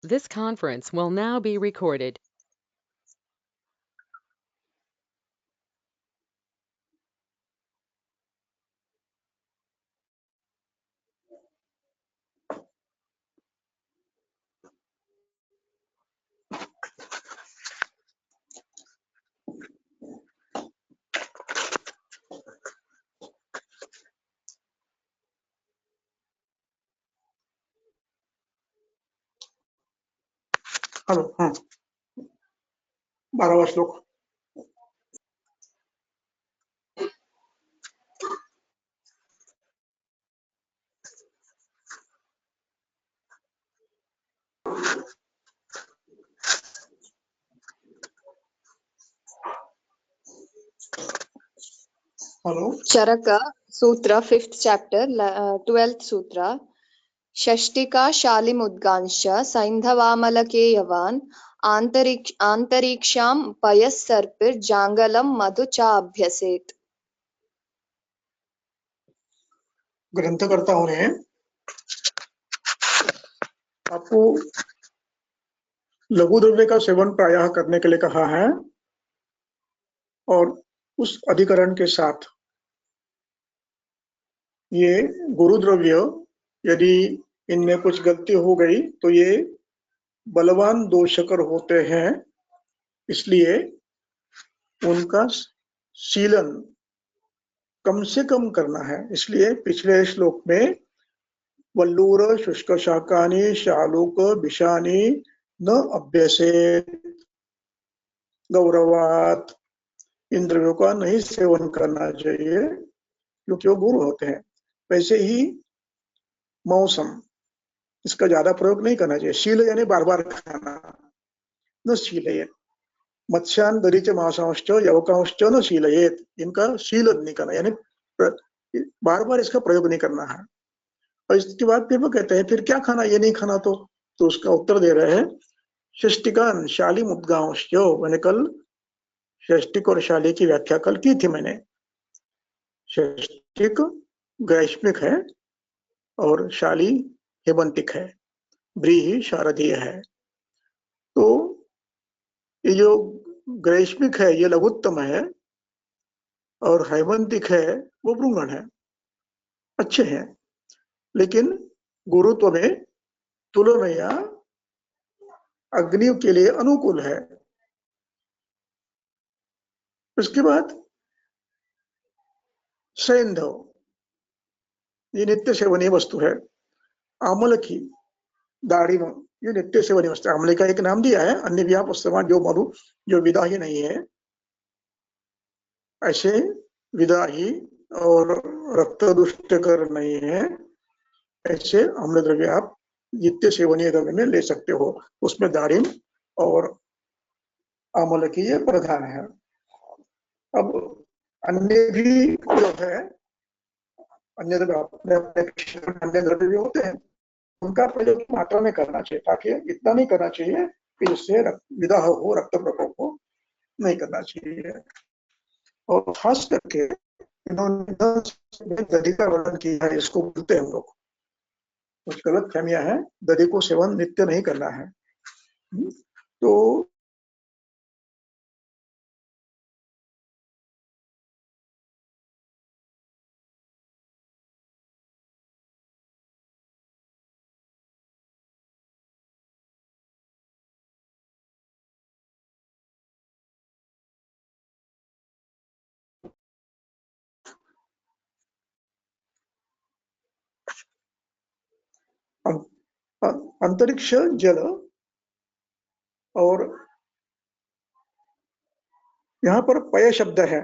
This conference will now be recorded. Hello, हाँ, 12वां श्लोक। Hello, Charaka Sutra, 5th chapter, 12th Sutra. Shashtika Shalimudgansha Saindhavamalaके Yavan Antariksham Payas Sarpir Jangalam Madhu Cha Abhyaset. ग्रंथकर्ताओं ने आपको लघु द्रव्य का seven प्रायः करने के लिए कहा है और उस अधिकरण के साथ ये गुरु द्रव्य यदि इनमें कुछ गलती हो गई तो ये बलवान दोषकर होते हैं, इसलिए उनका शीलन कम से कम करना है। इसलिए पिछले श्लोक में वल्लूर शुष्क शाकानि शालूक विषानि न अभ्यसेत गौरवात, इन द्रव्यों का नहीं सेवन करना चाहिए क्योंकि वो गुरु होते हैं। वैसे ही मौसम, इसका ज्यादा प्रयोग नहीं करना चाहिए। शील यानी बार बार खाना, न शीलयेत। मत्स्यान दरीच मांसांश्च यवकांश्च न शीलयेत, इनका शीलन नहीं करना, यानी बार बार इसका प्रयोग नहीं करना है। और इसके बाद फिर वो कहते हैं फिर क्या खाना, ये नहीं खाना तो उसका उत्तर दे रहे हैं षष्टिकान शाली मुद्गांश्च। मैंने कल षष्टिक और शाली की व्याख्या कल की थी मैंने। षष्टिक ग्रैष्मिक है और शाली हेमंतिक है, व्रीहि शारदीय है। तो ये जो ग्रैष्मिक है ये लघुत्तम है और हेमंतिक है वो भृंगण है, अच्छे हैं, लेकिन गुरुत्व में तुलनया अग्नि के लिए अनुकूल है। उसके बाद सैंधव, ये नित्य सेवनीय वस्तु है। आमल की दाढ़ी में ये नित्य सेवनीय वस्तु। आमले का एक नाम दिया है, अन्य भी आप वस्तुमान जो मधु जो विदा ही नहीं है, ऐसे विदा ही और रक्त दुष्टकर नहीं है, ऐसे अम्ल द्रव्य आप नित्य सेवनीय द्रव्य में ले सकते हो। उसमें दारिम और आमल की ये प्रधान है। अब अन्य भी जो है, अन्य द्रव्य अपने अपने अन्य द्रव्य भी होते हैं, उनका प्रयोग मात्रा में करना चाहिए, ताकि इतना नहीं करना चाहिए कि जिससे विदाह हो, रक्त प्रकोप हो, नहीं करना चाहिए। और खास करके इन्होंने दधि का वर्णन किया है, इसको बोलते हैं हम लोग, कुछ गलत फहमियां हैं, दधि को सेवन नित्य नहीं करना है। तो अंतरिक्ष जल, और यहाँ पर पय शब्द है।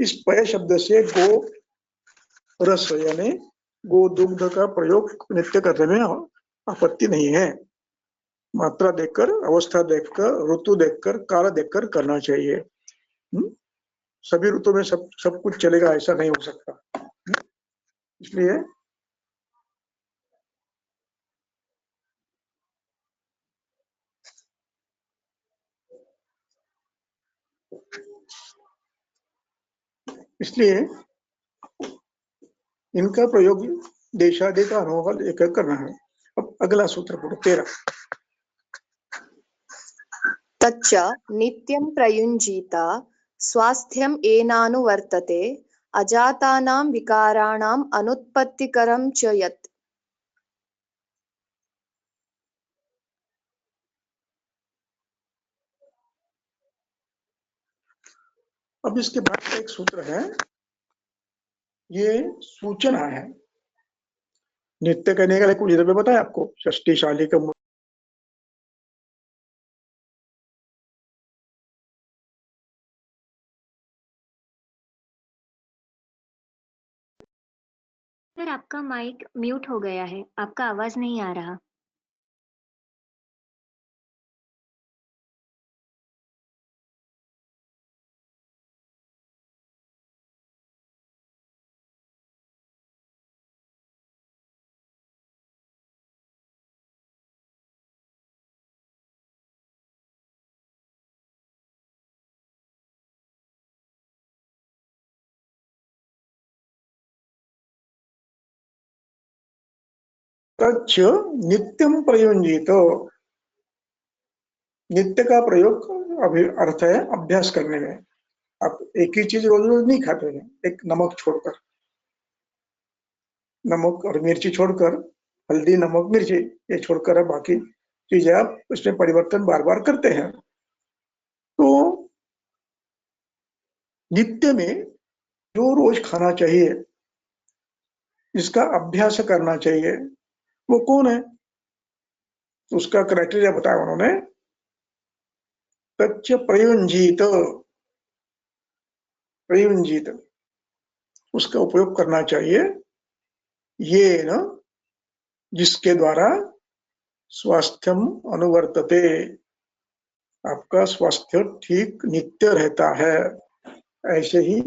इस पय शब्द से गो रस यानी गो दुग्ध का प्रयोग नित्य करने में आपत्ति नहीं है। मात्रा देखकर, अवस्था देखकर, ऋतु देखकर, काल देखकर करना चाहिए। सभी ऋतु में सब कुछ चलेगा ऐसा नहीं हो सकता। इसलिए इसलिए इनका प्रयोग देशादि का अनुभव लेकर करना है। अब अगला सूत्र पढ़ो 13। तच्च नित्यं प्रयुञ्जीत स्वास्थ्यम् एनानुवर्तते अजातानां विकाराणाम् अनुत्पत्तिकरं च यत्। अब इसके बाद का एक सूत्र है, ये सूचना है। नित्य करने का लिए कुछ इधर बताया आपको, षष्टिशाली का सर आपका माइक म्यूट हो गया है, आपका आवाज नहीं आ रहा। तच्च नित्यम प्रयुंजित, नित्य का प्रयोग अभी अर्थ है अभ्यास करने में। आप एक ही चीज रोज रोज नहीं खाते हैं, एक नमक छोड़कर, नमक और मिर्ची छोड़कर, हल्दी नमक मिर्ची ये छोड़कर बाकी चीजें आप उसमें परिवर्तन बार बार करते हैं। तो नित्य में जो रोज खाना चाहिए, जिसका अभ्यास करना चाहिए, वो कौन है? तो उसका क्राइटेरिया बताया उन्होंने, तच्च प्रयुंजीत, प्रयुंजीत उसका उपयोग करना चाहिए, ये न जिसके द्वारा स्वास्थ्यम अनुवर्तते, आपका स्वास्थ्य ठीक नित्य रहता है। ऐसे ही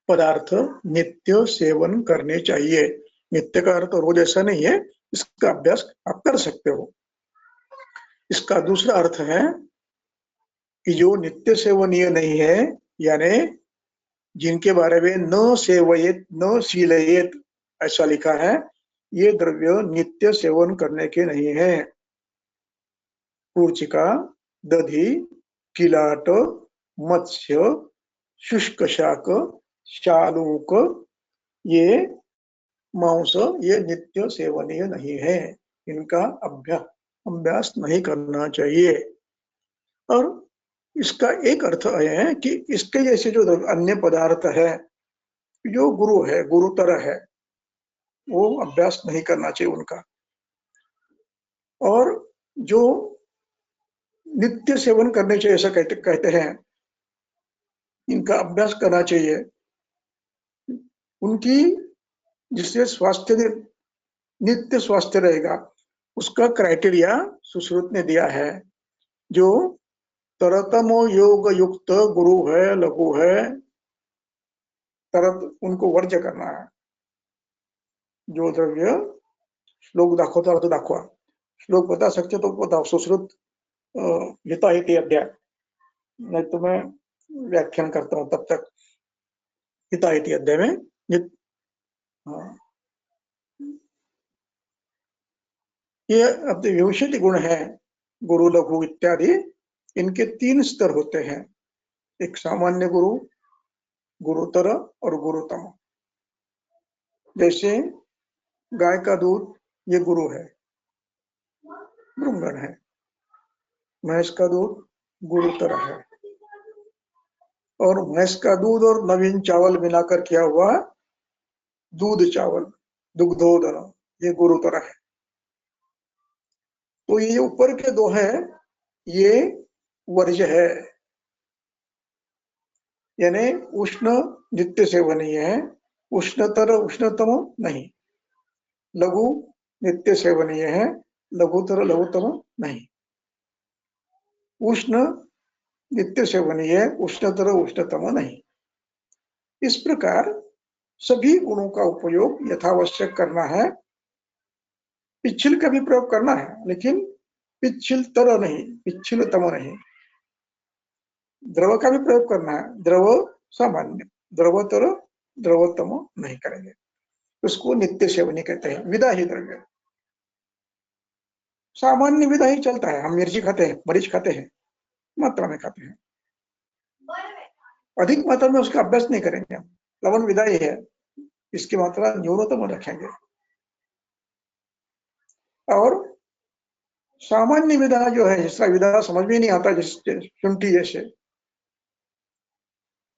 पदार्थ नित्य सेवन करने चाहिए। नित्य का अर्थ रोज ऐसा नहीं है, इसका अभ्यास आप कर सकते हो। इसका दूसरा अर्थ है कि जो नित्य सेवनीय नहीं है, यानी जिनके बारे में न सेवयेत न शीलयेत ऐसा लिखा है, ये द्रव्य नित्य सेवन करने के नहीं है। पूर्चिका, दधि, किलाट, मत्स्य, शुष्क शाक, शालूक, ये मांस ये नित्य सेवनीय नहीं है, इनका अभ्यास नहीं करना चाहिए। और इसका एक अर्थ यह है कि इसके जैसे जो अन्य पदार्थ है, जो गुरु है, गुरुतर है, वो अभ्यास नहीं करना चाहिए उनका। और जो नित्य सेवन करने चाहिए ऐसा कहते हैं, इनका अभ्यास करना चाहिए। उनकी जिससे स्वास्थ्य नित्य स्वास्थ्य रहेगा, उसका क्राइटेरिया सुश्रुत ने दिया है। जो तरतमो योग युक्त गुरु है, लघु है, तरत उनको वर्ज्य करना है। जो द्रव्य श्लोक दाखवता अर्थ दाखवा, श्लोक बता सकते तो बताओ, सुश्रुत हिता हिति अध्याय, नहीं तो मैं व्याख्यान करता हूं तब तक। हिता हिति अध्याय में ये अपने विभूषित गुण है, गुरु लघु इत्यादि, इनके 3 स्तर होते हैं। एक सामान्य गुरु, गुरुतर और गुरुतम। जैसे गाय का दूध ये गुरु है, भृंगण है। भैंस का दूध गुरुतर है, और भैंस का दूध और नवीन चावल मिलाकर किया हुआ दूध चावल, दुग्धोदर, ये गुरुतर है। तो ये ऊपर के 2 हैं, ये वर्ज्य है, यानी उष्ण नित्य सेवनीय है, उष्णतर उष्णतम नहीं। लघु नित्य सेवनीय है, लघुतर लघुतम नहीं। उष्ण नित्य सेवनीय है, उष्णतर उष्णतम नहीं। इस प्रकार सभी गुणों का उपयोग यथावश्यक करना है। पिछिल का भी प्रयोग करना है, लेकिन पिछिलतर नहीं, पिछिलतम नहीं। द्रव का भी प्रयोग करना है, द्रव सामान्य, द्रवतर द्रवतम नहीं करेंगे। उसको नित्य सेवनी कहते हैं। विदाही द्रव्य सामान्य विदा ही चलता है, हम मिर्ची खाते हैं, मरीच खाते हैं, मात्रा में खाते हैं, अधिक मात्रा में उसका अभ्यास नहीं करेंगे हम। लवण विदाई है, इसकी मात्रा न्यूनतम रखेंगे। और सामान्य विधा जो है, जिसका विधा समझ में नहीं आता, जिसके शुंठी जैसे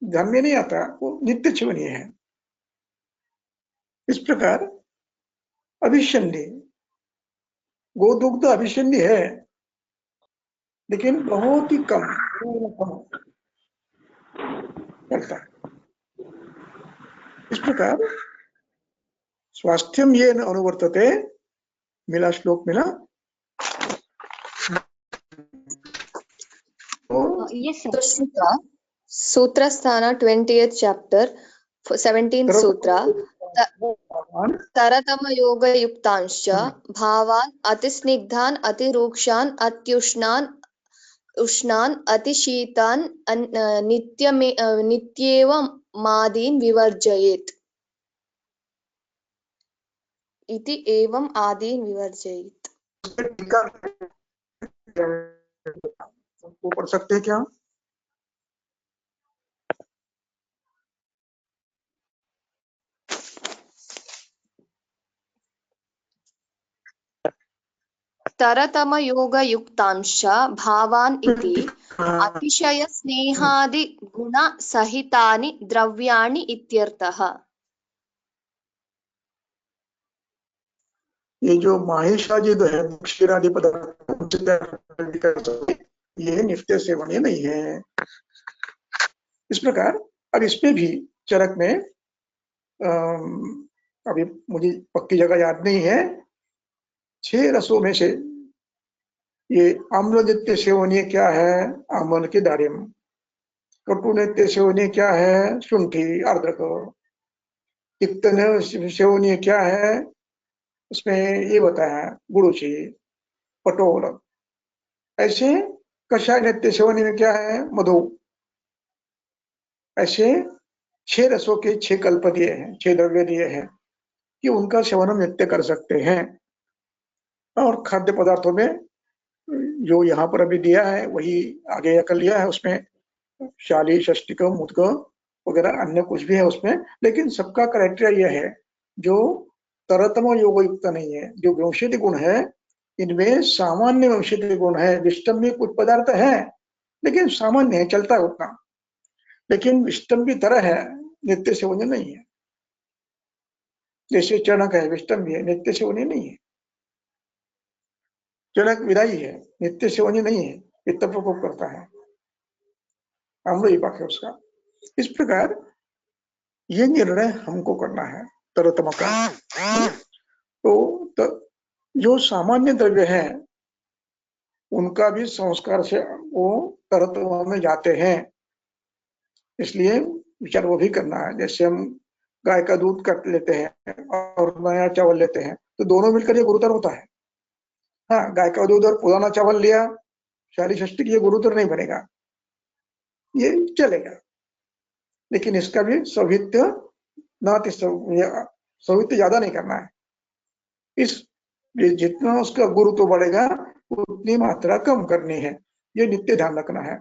ध्यान में नहीं आता, वो नित्य सेवनीय है। इस प्रकार अभिशन्य, गोदुग्ध अभिशन्य है, लेकिन बहुत ही कम चलता है। इस प्रकार स्वास्थ्यम ये न अनुवर्तते, मिला श्लोक मिला Yes, sir. Sutra, Sutra Sthana 20th chapter, 17th Sutra. तरतम योग युक्तांश्च भावान अतिस्निग्धान अतिरूक्षान अत्युष्णान उष्णान अतिशीतान नित्येव मादीन विवर्जयेत् इति एवं आदीन विवर्जयेत्। वो पढ़ सकते हैं क्या? तरतम योग युक्तांश भावान इति अतिशय स्नेहादि गुण सहितानि द्रव्याणि इत्यर्थः। ये जो माहेशादि है, क्षीरादि पदार्थ, ये नित्य सेवनीय नहीं है। इस प्रकार अब इसमें भी चरक में अभी मुझे पक्की जगह याद नहीं है, 6 रसों में से ये आम्ल नित्य सेवनीय क्या है? आम्ल की दारिम। कटु नित्य सेवनीय क्या है? शुंठी आर्द्रक। तिक्त सेवनीय क्या है? उसमें ये बताया गुरुचि पटोल। ऐसे कषाय नित्य सेवनीय में क्या है? मधु। ऐसे 6 रसों के 6 कल्प दिए हैं, 6 द्रव्य दिए हैं कि उनका सेवन हम नित्य कर सकते हैं। और खाद्य पदार्थों में जो यहाँ पर अभी दिया है वही आगे कर लिया है, उसमें शाली षष्टिक मुद्ग वगैरह अन्य कुछ भी है उसमें, लेकिन सबका क्राइटेरिया यह है जो तरतम योग युक्त नहीं है। जो वंशित गुण है इनमें सामान्य वंशित गुण है, विष्टम में कुछ पदार्थ है लेकिन सामान्य है, चलता है उतना, लेकिन विष्टम की तरह है, नित्य सेवनीय नहीं है। जैसे चणक है, विष्टम भी है, नित्य सेवनीय नहीं है। चणक विदाई है, नित्य सेवनीय नहीं है, पित्त प्रकोप करता है, आम्ल विपाक है उसका। इस प्रकार ये निर्णय हमको करना है तरतम का। तो जो सामान्य द्रव्य है उनका भी संस्कार से वो तरतम में जाते हैं, इसलिए विचार वो भी करना है। जैसे हम गाय का दूध कट लेते हैं और नया चावल लेते हैं तो दोनों मिलकर ये गुरुतर होता है। हाँ, गाय का दूध और पुराना चावल लिया, शाली षष्टिक, ये गुरुतर नहीं बनेगा, ये चलेगा, लेकिन इसका भी सौहित्य सौहित्य ज्यादा नहीं करना है। इस जितना उसका गुरुत्व बढ़ेगा उतनी मात्रा कम करनी है, ये नित्य ध्यान रखना है।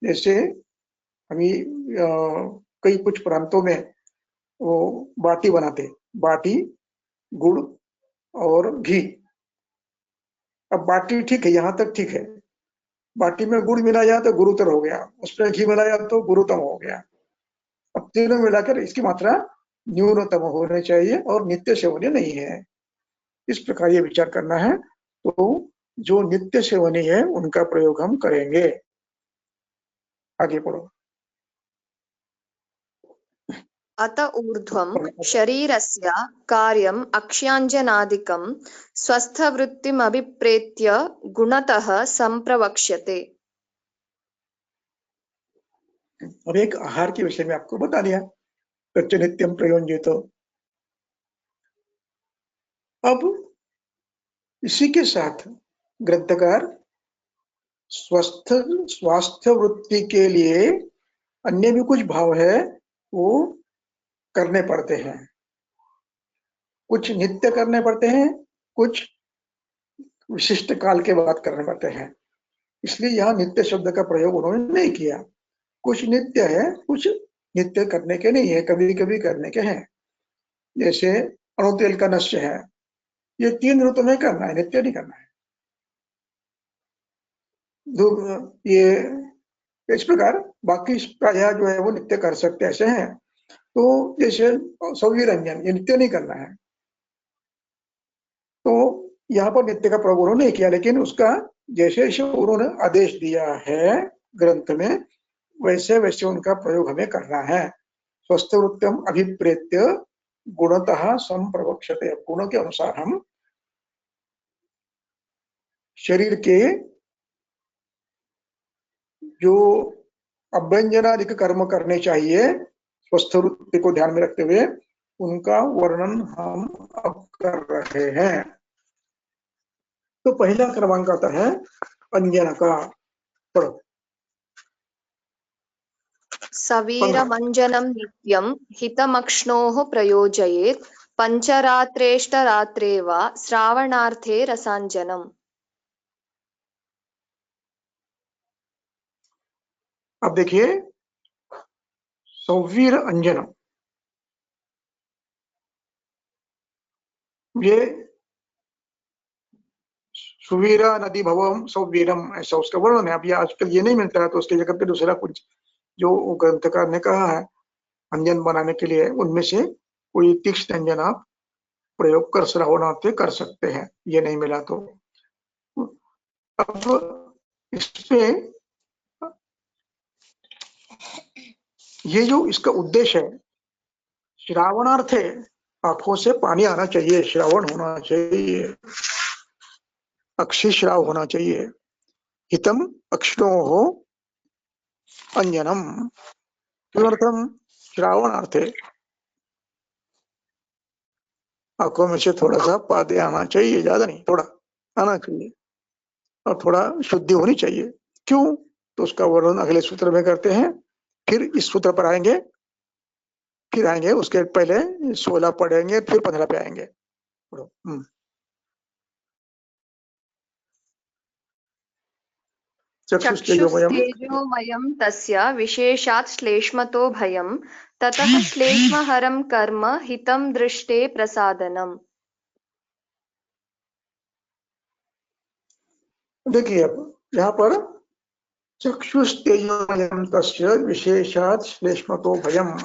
जैसे अभी कई कुछ प्रांतों में वो बाटी बनाते, बाटी गुड़ और घी। अब बाटी ठीक है, यहाँ तक ठीक है, बाटी में गुड़ मिलाया तो गुरुतर हो गया, उसमें घी मिलाया तो गुरुतम हो गया। अब तीनों मिलाकर इसकी मात्रा न्यूनतम होनी चाहिए और नित्य सेवनीय नहीं है। इस प्रकार ये विचार करना है। तो जो नित्य सेवनीय है उनका प्रयोग हम करेंगे। आगे पढ़ो। अत ऊर्ध्वं शरीरस्य कार्यम् अक्ष्याञ्जनादिकं स्वस्थवृत्तिमभिप्रेत्य गुणतः संप्रवक्ष्यते। अब एक आहार के विषय में आपको बता दिया, तच्च नित्यम प्रयोज्यते। अब इसी के साथ ग्रंथकार स्वास्थ्य वृत्ति के लिए अन्य भी कुछ भाव है वो करने पड़ते हैं। कुछ नित्य करने पड़ते हैं, कुछ विशिष्ट काल के बाद करने पड़ते हैं। इसलिए यहाँ नित्य शब्द का प्रयोग उन्होंने नहीं किया। कुछ नित्य है, कुछ नित्य करने के नहीं है, कभी कभी करने के हैं। जैसे अणुतेल का नश्य है, ये 3 ऋतु में करना है, नित्य नहीं करना है। ये इस प्रकार बाकी प्रायः जो है वो नित्य कर सकते ऐसे हैं। तो जैसे सौवीरंजन, ये नित्य नहीं करना है, तो यहाँ पर नित्य का प्रयोग उन्होंने नहीं किया, लेकिन उसका जैसे जैसे उन्होंने आदेश दिया है ग्रंथ में, वैसे वैसे उनका प्रयोग हमें करना है। स्वस्थ वृत्तम अभिप्रेत्य गुणतः संप्रवक्षते, गुणों के अनुसार हम शरीर के जो अभ्यंजनादिक कर्म करने चाहिए स्वस्थ वृत्ति को ध्यान में रखते हुए, उनका वर्णन हम अब कर रहे हैं। तो पहला क्रमांक आता है अंजन का। पढ़ो। सवीरमञ्जनं नित्यं हितमक्ष्णोः प्रयोजयेत् पञ्चरात्रेष्टरात्रे वा श्रावणार्थे रसाञ्जनम्। अब देखिए, सौवीर अंजन, ये सुवीरा नदी भवम सौवीरम, ऐसा उसका वर्णन है। अब ये आजकल ये नहीं मिलता है, तो उसकी जगह पे दूसरा कुछ जो ग्रंथकार ने कहा है अंजन बनाने के लिए, उनमें से कोई तीक्ष्ण अंजन आप प्रयोग कर श्रावणार्थे कर सकते हैं, ये नहीं मिला तो। अब इसपे ये जो इसका उद्देश्य है, श्रावणार्थे आंखों से पानी आना चाहिए, श्रावण होना चाहिए, अक्षी श्राव होना चाहिए। हितम अक्षणोः अंजनम, किमर्थम? श्रावणार्थे आंखों में से थोड़ा सा पानी आना चाहिए, ज्यादा नहीं, थोड़ा आना चाहिए, और थोड़ा शुद्धि होनी चाहिए। क्यों? तो उसका वर्णन अगले सूत्र में करते हैं। फिर इस सूत्र पर आएंगे, फिर आएंगे उसके पहले 16 पढ़ेंगे, फिर 15 पे आएंगे। चक्षुस्तेजोमयं तस्य विशेषात् श्लेष्मतो भयं ततः श्लेष्महरं कर्म हितं दृष्टे प्रसादनम्। देखिए, अब यहाँ पर चक्षुस्तेजोमयं तस्य विशेषात् श्लेष्मतो भयम,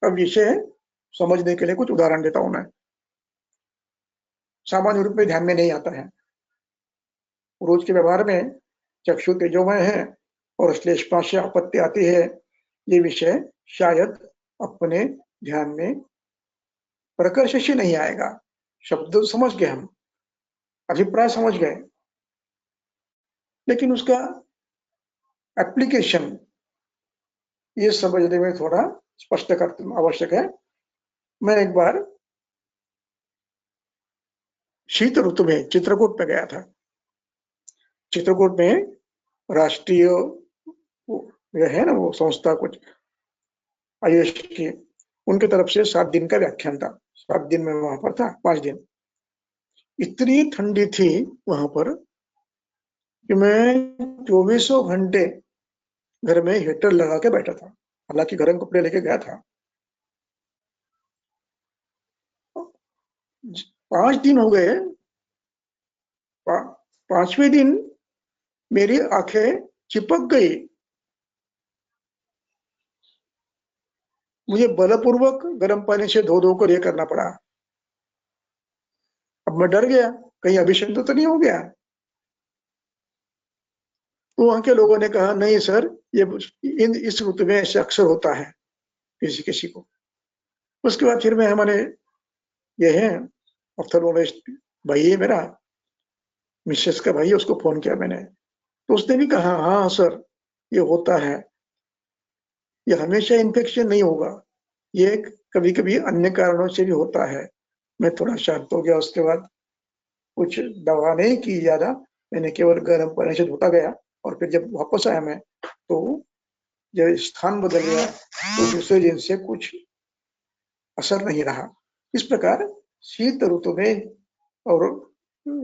अब इसे समझने के लिए कुछ उदाहरण देता हूं मैं। सामान्य रूप में ध्यान में नहीं आता है, रोज के व्यवहार में चक्षु तेजोमय है और श्लेष्मा से आपत्ति आती है, ये विषय शायद अपने ध्यान में प्रकर्ष से नहीं आएगा। शब्द समझ गए हम, अभिप्राय समझ गए, लेकिन उसका एप्लीकेशन ये समझने में थोड़ा स्पष्ट करना आवश्यक है। मैं एक बार शीत ऋतु में चित्रकूट में गया था। चित्रकूट में राष्ट्रीय है ना वो संस्था कुछ आयुष की, उनके तरफ से 7 दिन का व्याख्यान था। 7 दिन में वहां पर था, 5 दिन। इतनी ठंडी थी वहां पर कि मैं 24 घंटे घर में हीटर लगा के बैठा था, हालांकि गर्म कपड़े लेके गया था। 5 दिन हो गए, 5वें दिन मेरी आंखें चिपक गई। मुझे बलपूर्वक गर्म पानी से धो धो कर ये करना पड़ा। अब मैं डर गया, कहीं अभिषेक तो नहीं हो गया। तो वहां के लोगों ने कहा, नहीं सर, ये इस ऋतु में ऐसे अक्सर होता है किसी किसी को। उसके बाद फिर मैं हमारे ये है ऑप्थेल्मोलॉजिस्ट भाई है मेरा, मिसेस का भाई है, उसको फोन किया मैंने, तो उसने भी कहा, हाँ सर ये होता है, ये हमेशा इन्फेक्शन नहीं होगा, ये कभी कभी अन्य कारणों से भी होता है। मैं थोड़ा शांत हो गया। उसके बाद कुछ दवा नहीं की ज्यादा, मैंने केवल गर्म पानी से धोता गया। और फिर जब वापस आया मैं, तो जब स्थान बदल गया तो दूसरे दिन से कुछ असर नहीं रहा। इस प्रकार शीत ऋतु में और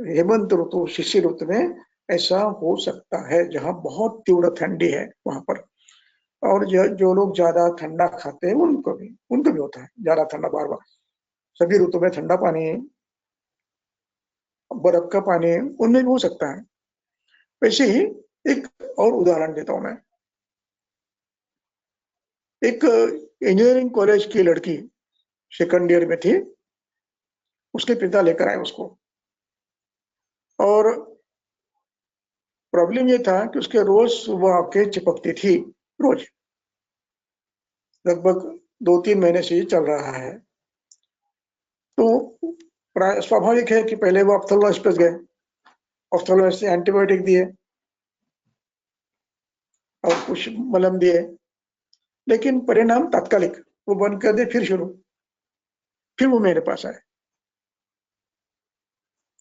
हेमंत ऋतु, शिशिर ऋतु में ऐसा हो सकता है, जहां बहुत तीव्र ठंडी है वहां पर। और जो लोग ज्यादा ठंडा खाते हैं उनको भी होता है ज्यादा ठंडा। बार बार सभी ऋतु में ठंडा पानी, बर्फ का पानी उनमें भी हो सकता है। वैसे ही एक और उदाहरण देता हूं मैं। एक इंजीनियरिंग कॉलेज की लड़की सेकंड ईयर में थी, उसके पिता लेकर आए उसको, और प्रॉब्लम ये था कि उसके रोज सुबह आके चिपकती थी, रोज। लगभग 2-3 महीने से ये चल रहा है। तो स्वाभाविक है कि पहले वो ऑप्थेल्मोलॉजिस्ट पास गए, ऑप्थेल्मोलॉजिस्ट से एंटीबायोटिक दिए और कुछ मलम दिए, लेकिन परिणाम तात्कालिक, वो बंद कर दे फिर शुरू। फिर वो मेरे पास आए।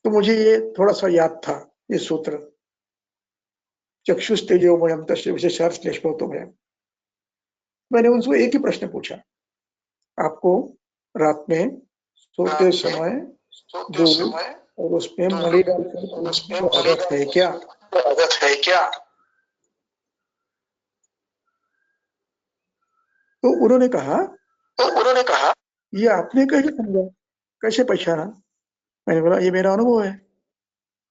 तो मुझे ये थोड़ा सा याद था, ये सूत्र, चक्षुस्तेजोमयम तस्य विशेषार्थ श्लेष्मोतोमयम। मैंने उनसे एक ही प्रश्न पूछा, आपको रात में सोते समय दूध और उसमें मणि डालकर आदत है क्या? तो उन्होंने कहा ये आपने कैसे समझा, कैसे पहचाना? मैंने बोला ये मेरा अनुभव है।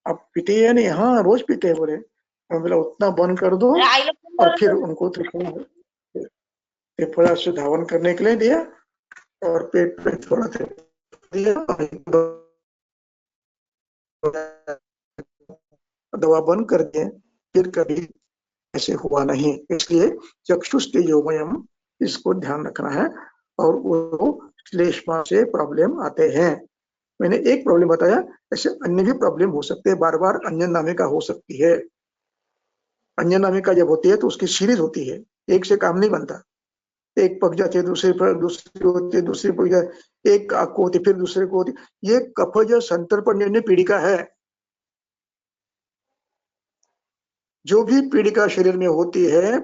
आप पीते हैं नहीं? हाँ रोज पीते हैं बोले। मैं बोला उतना बंद कर दो, और फिर उनको त्रिफला से धावन करने के लिए दिया और पेट पे थोड़ा दिया, दवा बंद कर दिए, फिर कभी ऐसे हुआ नहीं। इसलिए चक्षुस्तेजोमयम, इसको ध्यान रखना है। और वो श्लेष्मा से प्रॉब्लम आते हैं। मैंने एक प्रॉब्लम बताया, ऐसे अन्य भी प्रॉब्लम हो सकते हैं। बार बार अंजन नामिका हो सकती है। अंजन नामिका जब होती है तो उसकी सीरीज होती है, एक से काम नहीं बनता। एक पक जाती है, दूसरी होती है, दूसरी पक जाती, एक आंख को होती, फिर दूसरे को होती। ये कफज संतर्पणजन्य पीड़िका है। जो भी पीड़िका शरीर में होती है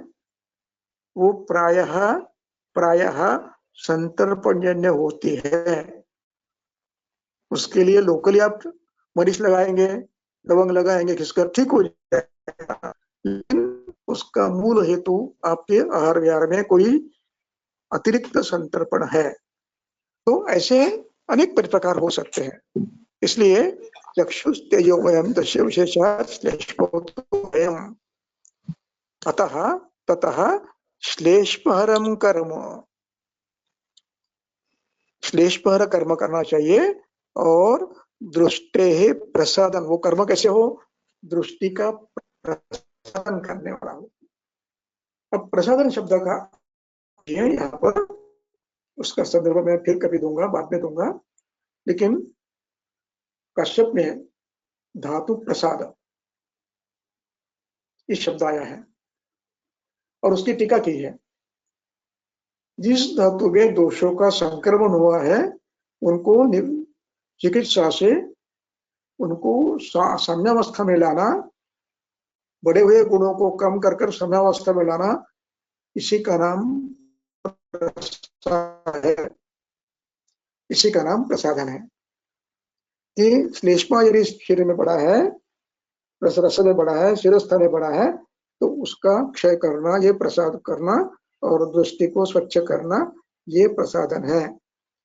वो प्रायः संतर्पणजन्य होती है। उसके लिए लोकली आप मरीच लगाएंगे, लवंग लगाएंगे, खिसकर ठीक हो जाएगा, लेकिन उसका मूल हेतु आपके आहार विहार में कोई अतिरिक्त संतर्पण है। तो ऐसे अनेक प्रकार हो सकते हैं। इसलिए चक्षुस्तेजोमयम तस्य विशेषात् श्लेष्मोतोमयम्। अतः ततः श्लेष्महरम कर्म, श्लेष्महर कर्म करना चाहिए। और दृष्टे प्रसादन, वो कर्म कैसे हो? दृष्टि का प्रसादन करने वाला हो। अब प्रसादन शब्द का यहाँ पर उसका संदर्भ मैं फिर कभी दूंगा, बाद में दूंगा। लेकिन कश्यप में धातु प्रसाद इस शब्द आया है और उसकी टीका की है। जिस धातु में दोषों का संक्रमण हुआ है उनको चिकित्सा से उनको साम्यावस्था में लाना, बढ़े हुए गुणों को कम कर साम्यावस्था में लाना, इसी का नाम है, इसी का नाम प्रसादन है। कि श्लेष्मा यदि शरीर में बड़ा है, रस में बड़ा है, शिरस्थ में बड़ा है, तो उसका क्षय करना, ये प्रसाद करना, और दृष्टि को स्वच्छ करना, ये प्रसादन है।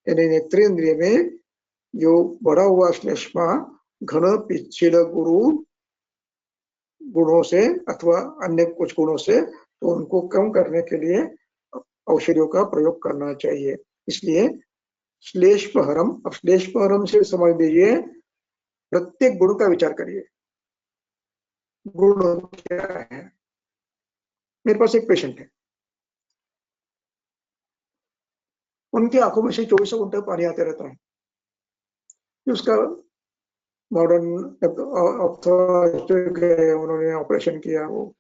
यानी नेत्रेंद्रिय में जो बड़ा हुआ श्लेष्मा घन पिछिल गुणों से अथवा अन्य कुछ गुणों से, तो उनको कम करने के लिए औषधियों का प्रयोग करना चाहिए। इसलिए श्लेष्महरम, अब श्लेष्महरम से समझ लीजिए प्रत्येक गुण का विचार करिए, गुण क्या है। मेरे पास एक पेशेंट है, उनकी आंखों में से 24 घंटे पानी आते रहता है। उसका मॉडर्न उन्होंने ऑपरेशन किया, वो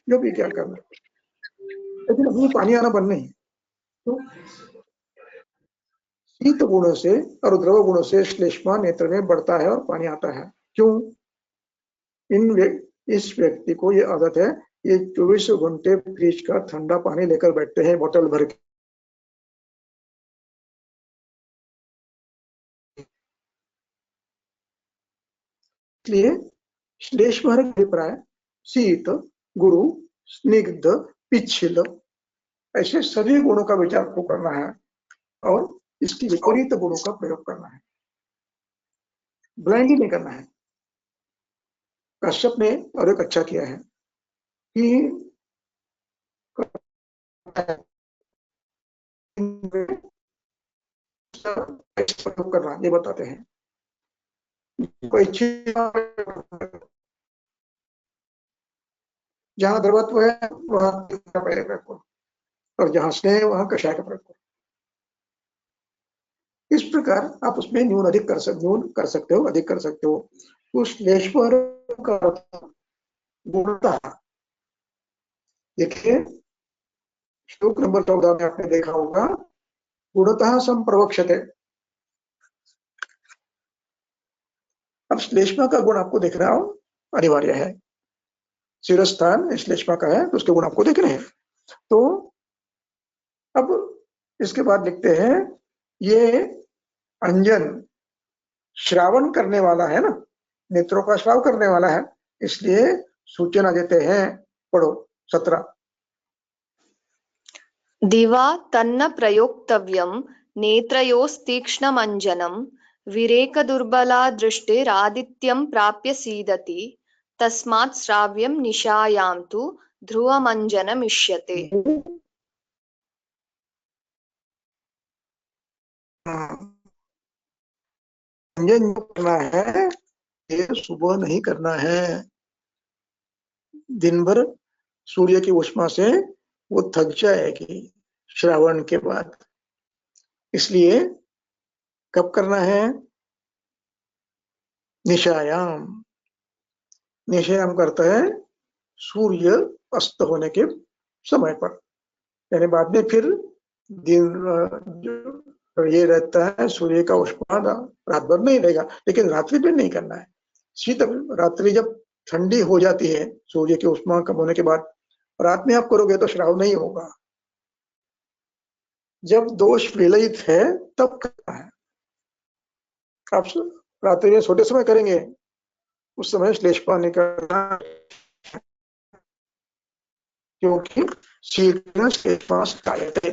जो भी क्या करना, लेकिन अभी पानी आना बंद नहीं। तो शीत गुणों से और द्रव गुणों से श्लेष्मा नेत्र में बढ़ता है और पानी आता है। क्यों? इस व्यक्ति को ये आदत है, ये 24 घंटे फ्रिज का ठंडा पानी लेकर बैठते हैं बोतल भर के। इसलिए श्लेष्महर का अभिप्राय शीत, गुरु, स्निग्ध, पिच्छिल, ऐसे सभी गुणों का विचार को करना है और इसकी विपरीत गुणों का प्रयोग करना है, ब्लाइंडली नहीं करना है। कश्यप ने और एक अच्छा किया है कि प्रयोग करना, ये बताते हैं। कोई चीज जहां द्रवत्व है वहां पहले प्रयोग करो, और जहां स्नेह है वहां कषाय का प्रयोग करो। इस प्रकार आप उसमें न्यून कर सकते हो, अधिक कर सकते हो। तो श्लेष्महर का गुणतः, देखिए श्लोक नंबर 14 में आपने देखा होगा, गुणतः संप्रवक्षते। अब श्लेष्मा का गुण आपको देखना अनिवार्य है। शिरस्थान श्लेष्मा का है तो उसके गुण आपको देखने हैं। तो अब इसके बाद लिखते हैं, ये अंजन श्रावण करने वाला है ना, नेत्रों का श्राव करने वाला है, इसलिए सूचना देते हैं। पढ़ो 17। दिवा तन्न प्रयोक्तव्यं नेत्रयोस्तीक्ष्णमञ्जनं विरेकदुर्बला दृष्टिरादित्यं प्राप्य सीदति तस्मात् श्राव्यं निशायां तु ध्रुवमञ्जनमिष्यते। अंजन जो करना है ये सुबह नहीं करना है। दिन भर सूर्य की उष्मा से वो थक जाएगी श्रावण के बाद, इसलिए कब करना है? निशायाम। निशायाम करता है सूर्य अस्त होने के समय पर, यानी बाद में फिर दिन जो ये रहता है सूर्य का उष्मा रात भर नहीं रहेगा, लेकिन रात्रि में नहीं करना है। शीत रात्रि जब ठंडी हो जाती है सूर्य की उष्मा कम होने के बाद, रात में आप करोगे तो श्राव नहीं होगा। जब दोष विलयित है तब करना है। आप रात्रि में छोटे समय करेंगे उस समय श्लेषपान करना, क्योंकि शीघ्र श्लेषपान कायते।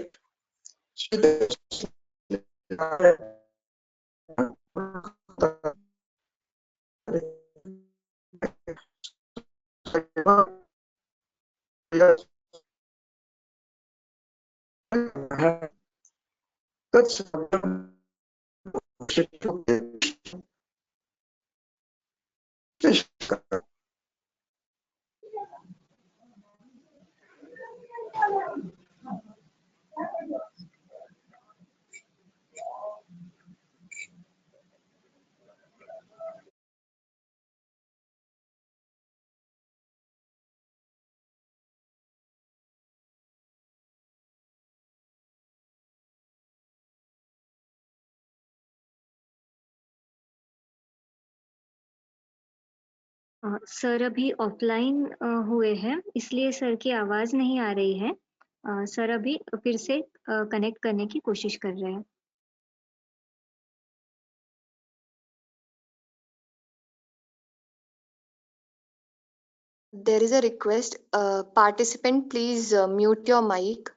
सर अभी ऑफलाइन हुए हैं, इसलिए सर की आवाज नहीं आ रही है। सर अभी फिर से कनेक्ट करने की कोशिश कर रहे हैं। There is a request, participant please mute your mic.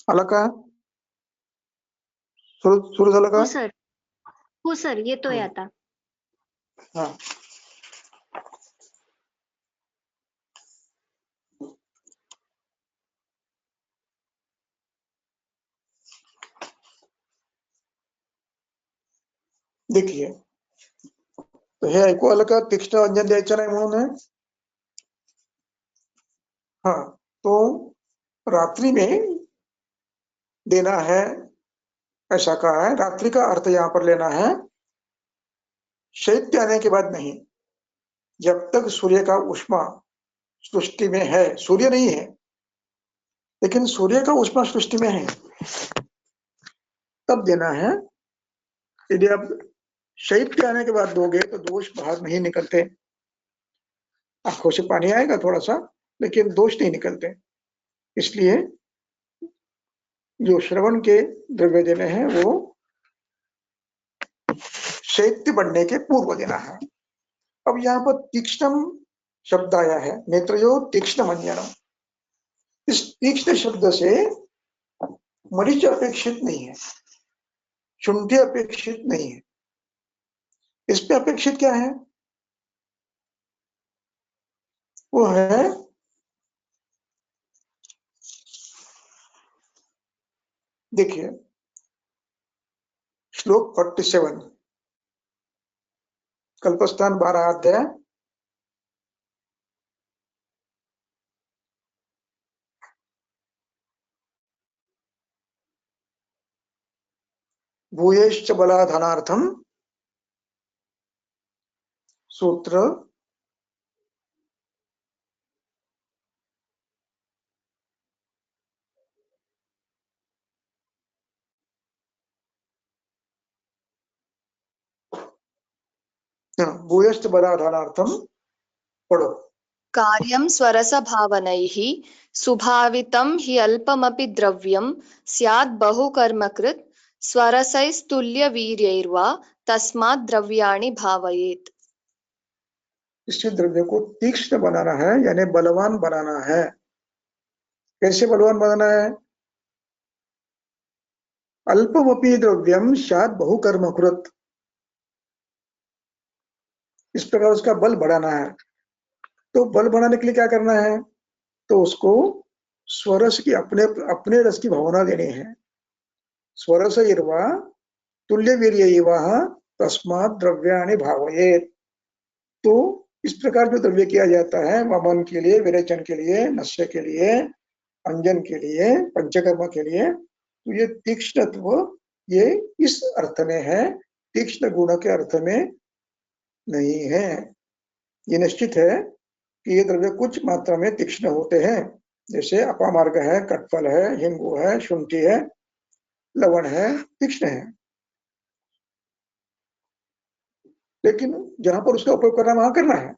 आला का? सुरू झालं का? हो सर येतोय आता। हा, देखिए, तो हे ऐकू आलं का तीक्ष्ण अंजन द्यायचं नाही म्हणून आहे. हाँ, तो रात्रि में देना है, ऐसा कहा है. रात्रि का अर्थ यहाँ पर लेना है शैत्य आने के बाद नहीं. जब तक सूर्य का उष्मा सृष्टि में है, सूर्य नहीं है लेकिन सूर्य का उष्मा सृष्टि में है, तब देना है. यदि आप शैत्य आने के बाद दोगे तो दोष बाहर नहीं निकलते. आंखों से पानी आएगा थोड़ा सा, लेकिन दोष नहीं निकलते. इसलिए जो श्रवण के द्रव्य देने हैं वो शैत्य बढ़ने के पूर्व देना है. अब यहाँ पर तीक्ष्णम शब्द आया है, नेत्रयो तीक्ष्ण अंजनम. इस तीक्ष्ण शब्द से मरीच अपेक्षित नहीं है, शुंठी अपेक्षित नहीं है. इस पे अपेक्षित क्या है? वो है देखिए श्लोक 47, कल्पस्थान 12 अध्याय भूयश्च बलाधनार्थम सूत्र भूयश्च बलाधनार्थम पढ़ो. कार्यं स्वरसभावनैः सुभावितं हि अल्पमपि द्रव्यं स्यात् बहुकर्मकृत् स्वरसैस्तुल्यवीर्यैर्वा तस्मात् द्रव्याणि भावयेत्. इससे द्रव्य को तीक्ष्ण बनाना है, यानी बलवान बनाना है. कैसे बलवान बनाना है? अल्पमपि द्रव्यम स्यात् बहुकर्मकृत्. इस प्रकार उसका बल बढ़ाना है. तो बल बढ़ाने के लिए क्या करना है? तो उसको स्वरस की अपने रस की भावना देनी है. स्वरस इर्वा तुल्य वीर्यैवाह तस्मात् द्रव्याणि भावयेत्. तो इस प्रकार जो द्रव्य किया जाता है वमन के लिए, विरेचन के लिए, नस्य के लिए, अंजन के लिए, पंचकर्म के लिए, तो ये तीक्ष्णत्व ये इस अर्थ में है, तीक्ष्ण गुण के अर्थ में नहीं है. ये निश्चित है कि ये द्रव्य कुछ मात्रा में तीक्ष्ण होते हैं, जैसे अपामार्ग है, कटफल है, हिंगू है, शुंठी है, लवण है, तीक्ष्ण है. लेकिन जहां पर उसका उपयोग करना वहां करना है,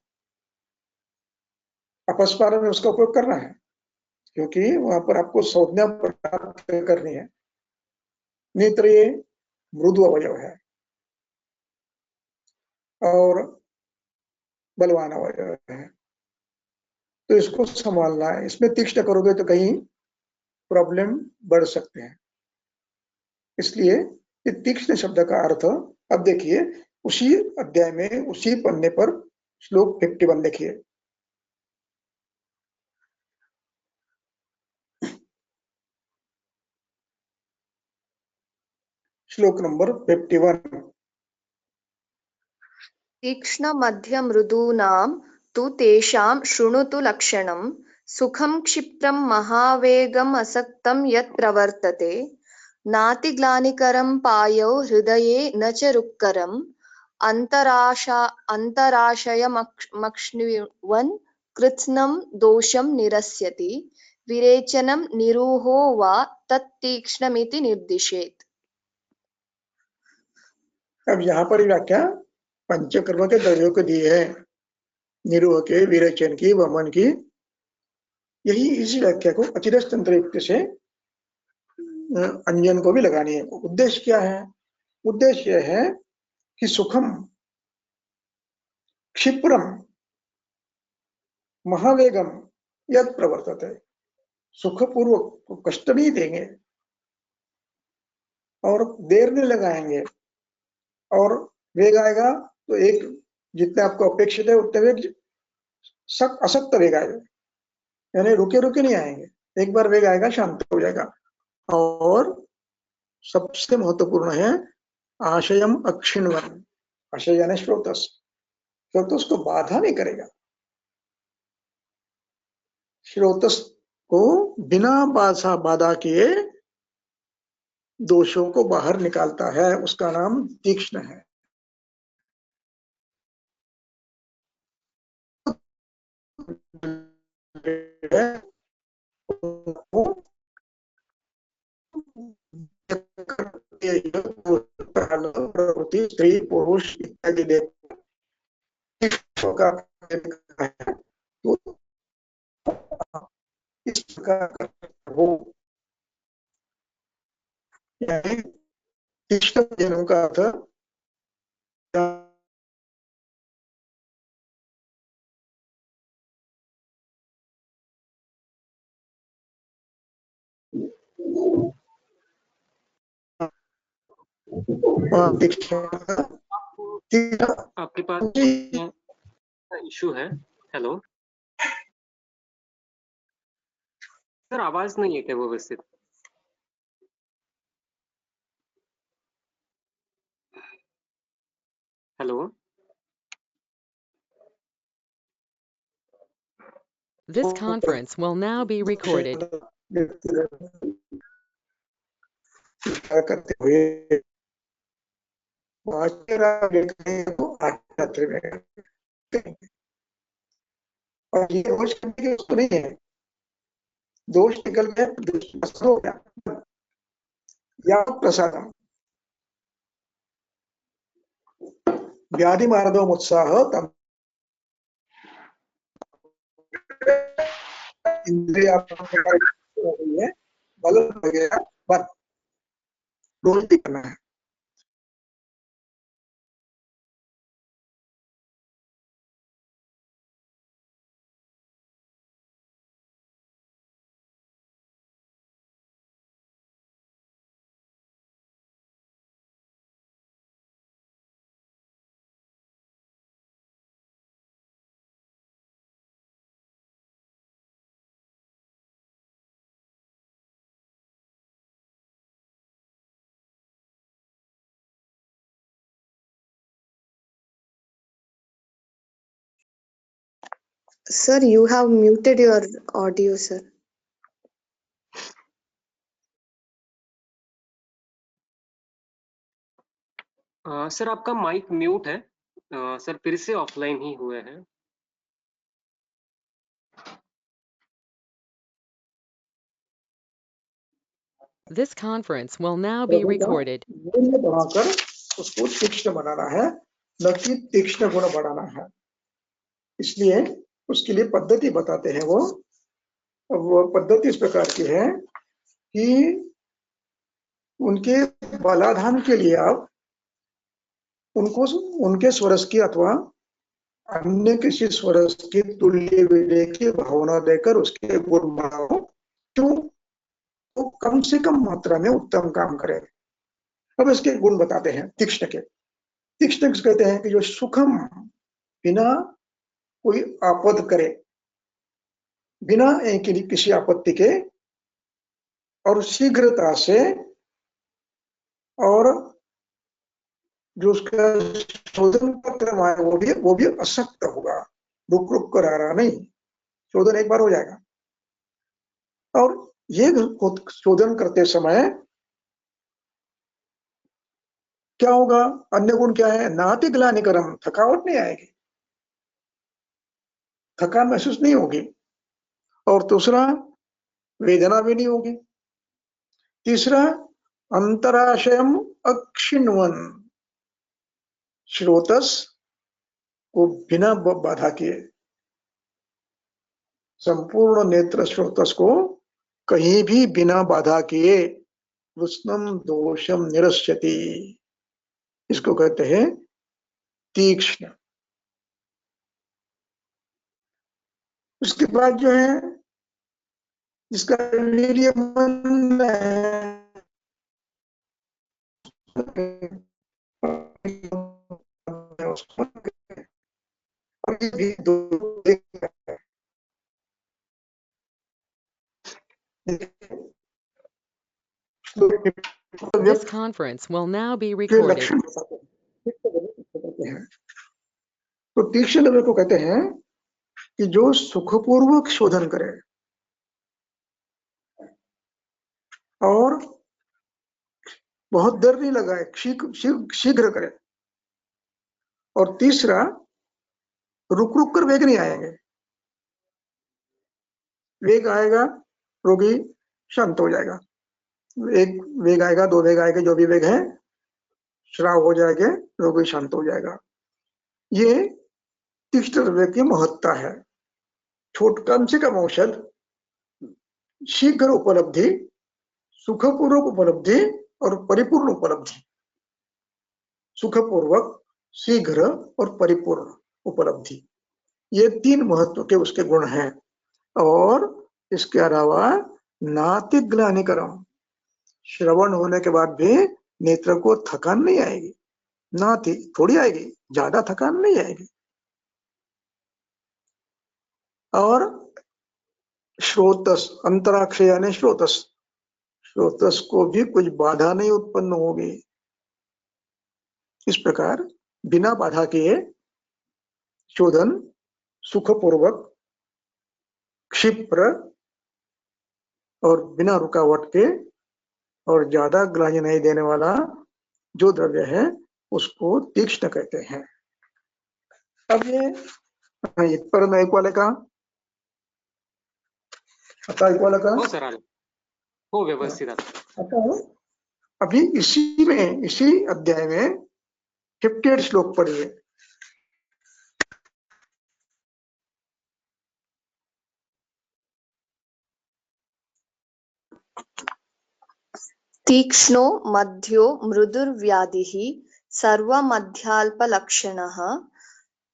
अपस्मार में उसका उपयोग करना है, क्योंकि वहां पर आपको संज्ञा प्राप्त करनी है. नेत्र ये मृदु अवयव है और बलवान अवयव है, तो इसको संभालना है. इसमें तीक्ष्ण करोगे तो कहीं प्रॉब्लम बढ़ सकते हैं. इसलिए ये तीक्ष्ण शब्द का अर्थ अब देखिए उसी अध्याय में उसी पन्ने पर श्लोक 51 देखिए. श्लोक नंबर 51. तीक्ष्णमध्यमृदूनां तु तेषां शृणुतु लक्षणं सुखं क्षिप्रं महावेगमसक्तं यत् प्रवर्तते नातिग्लानिकरं पायौ हृदये न च रुक्करम् अन्तराशयमक्ष्णिवन् कृत्स्नं दोषं निरस्यति विरेचनं निरूहो वा तत्तीक्ष्णमिति निर्दिशेत्. अब यहाँ पर व्याख्या पंचकर्म के द्रव्यों को दी है, निरूह के, विरेचन की, वमन की. यही इसी व्याख्या को अचिरस तंत्र युक्त से अंजन को भी लगानी है. उद्देश्य क्या है? उद्देश्य है कि सुखम क्षिप्रम महावेगम यद प्रवर्तते. सुखपूर्वक कष्ट नहीं देंगे और देर नहीं लगाएंगे, और वेग आएगा तो एक जितने आपको अपेक्षित है उतने वेग असक्त वेग आएगा, यानी रुके रुके नहीं आएंगे. एक बार वेग आएगा शांत हो जाएगा. और सबसे महत्वपूर्ण है आशयम अक्षिण्वन्, आशय यानी स्रोतस, स्रोतस को बाधा नहीं करेगा, स्रोतस को बिना बाधा किए दोषों को बाहर निकालता है, उसका नाम तीक्ष्ण है। प्रकृति, स्त्री, पुरुष इत्यादि का तो इस प्रकार हो, यानी तीक्ष्ण जनों का अर्थ आपके पास इशू है। हेलो सर, आवाज नहीं है क्या व्यवस्थित? Hello This conference will now be recorded. करते हुए और ये दोष तो नहीं है, दोष निकल गया या प्रसाद व्याधि मारदो उत्साह तब इंद्रिया है, बल वगैरह पर दोष दिखना है। Sir, you have muted your audio, sir. Sir, आपका माइक म्यूट है। सर फिर से ऑफलाइन ही हुए हैं। This conference will now be recorded. मूल्य बढ़ाकर उसको तीक्ष्ण बनाना है, न कि तीक्ष्ण गुण बढ़ाना है। इसलिए उसके लिए पद्धति बताते हैं। वो पद्धति इस प्रकार की है कि उनके बालाधान के लिए आप उनको उनके स्वरस की अथवा अन्य किसी स्वरस की तुल्य विलय की भावना देकर उसके गुण बढ़ाओ, क्यों तो कम से कम मात्रा में उत्तम काम करे। अब इसके गुण बताते हैं तीक्ष्ण के। तीक्ष्ण कहते हैं कि जो सुखम, बिना कोई आपद करे, बिना किसी आपत्ति के और शीघ्रता से, और जो उसका शोधन पत्र है वो भी असक्त होगा, रुक रुक कर आ रहा नहीं, शोधन एक बार हो जाएगा। और ये शोधन करते समय क्या होगा, अन्य गुण क्या है, नाति ग्लानिकरम, थकावट नहीं आएगी, थकान महसूस नहीं होगी, और दूसरा वेदना भी नहीं होगी। तीसरा अंतराशयम अक्षिण्वन, श्रोतस को बिना बाधा किए, संपूर्ण नेत्र स्रोतस को कहीं भी बिना बाधा किए रुष्णम दोषम निरस्यति, इसको कहते हैं तीक्ष्ण। उसके बाद जो है जिसका वीर्य मन है, भी This conference will now be के recorded. लक्षण बताते हैं, कहते हैं। तो तीक्ष्ण द्रव्य को कहते हैं कि जो सुखपूर्वक शोधन करे और बहुत देर नहीं लगाए, शीघ्र करे। और तीसरा, रुक रुक कर वेग नहीं आएंगे। वेग आएगा, रोगी शांत हो जाएगा। एक वेग आएगा, दो वेग आएगा, जो भी वेग है श्राव हो जाएंगे, रोगी शांत हो जाएगा। ये तीक्ष्ण द्रव्य की महत्ता है। कम से कम औषध, शीघ्र उपलब्धि, सुखपूर्वक उपलब्धि और परिपूर्ण उपलब्धि। सुखपूर्वक, शीघ्र और परिपूर्ण उपलब्धि, ये तीन महत्व के उसके गुण हैं। और इसके अलावा नातिग्लानिकरम, श्रवण होने के बाद भी नेत्र को थकान नहीं आएगी। नाति थोड़ी आएगी, ज्यादा थकान नहीं आएगी। और श्रोतस, अंतराक्ष यानी श्रोतस, श्रोतस को भी कुछ बाधा नहीं उत्पन्न होगी। इस प्रकार बिना बाधा किए शोधन, सुखपूर्वक, क्षिप्र और बिना रुकावट के और ज्यादा ग्लानि नहीं देने वाला जो द्रव्य है उसको तीक्ष्ण कहते हैं। अब ये इतपर्यंत ऐकू आलं का? आता ऐकू आलं का? हो सर, आलं. हो, व्यवस्थित आता. आता अभी इसी अध्याय में 58 श्लोक पढ़िए। तीक्ष्णो मध्यो मृदुर्व्याधिः सर्वमध्याल्पलक्षणः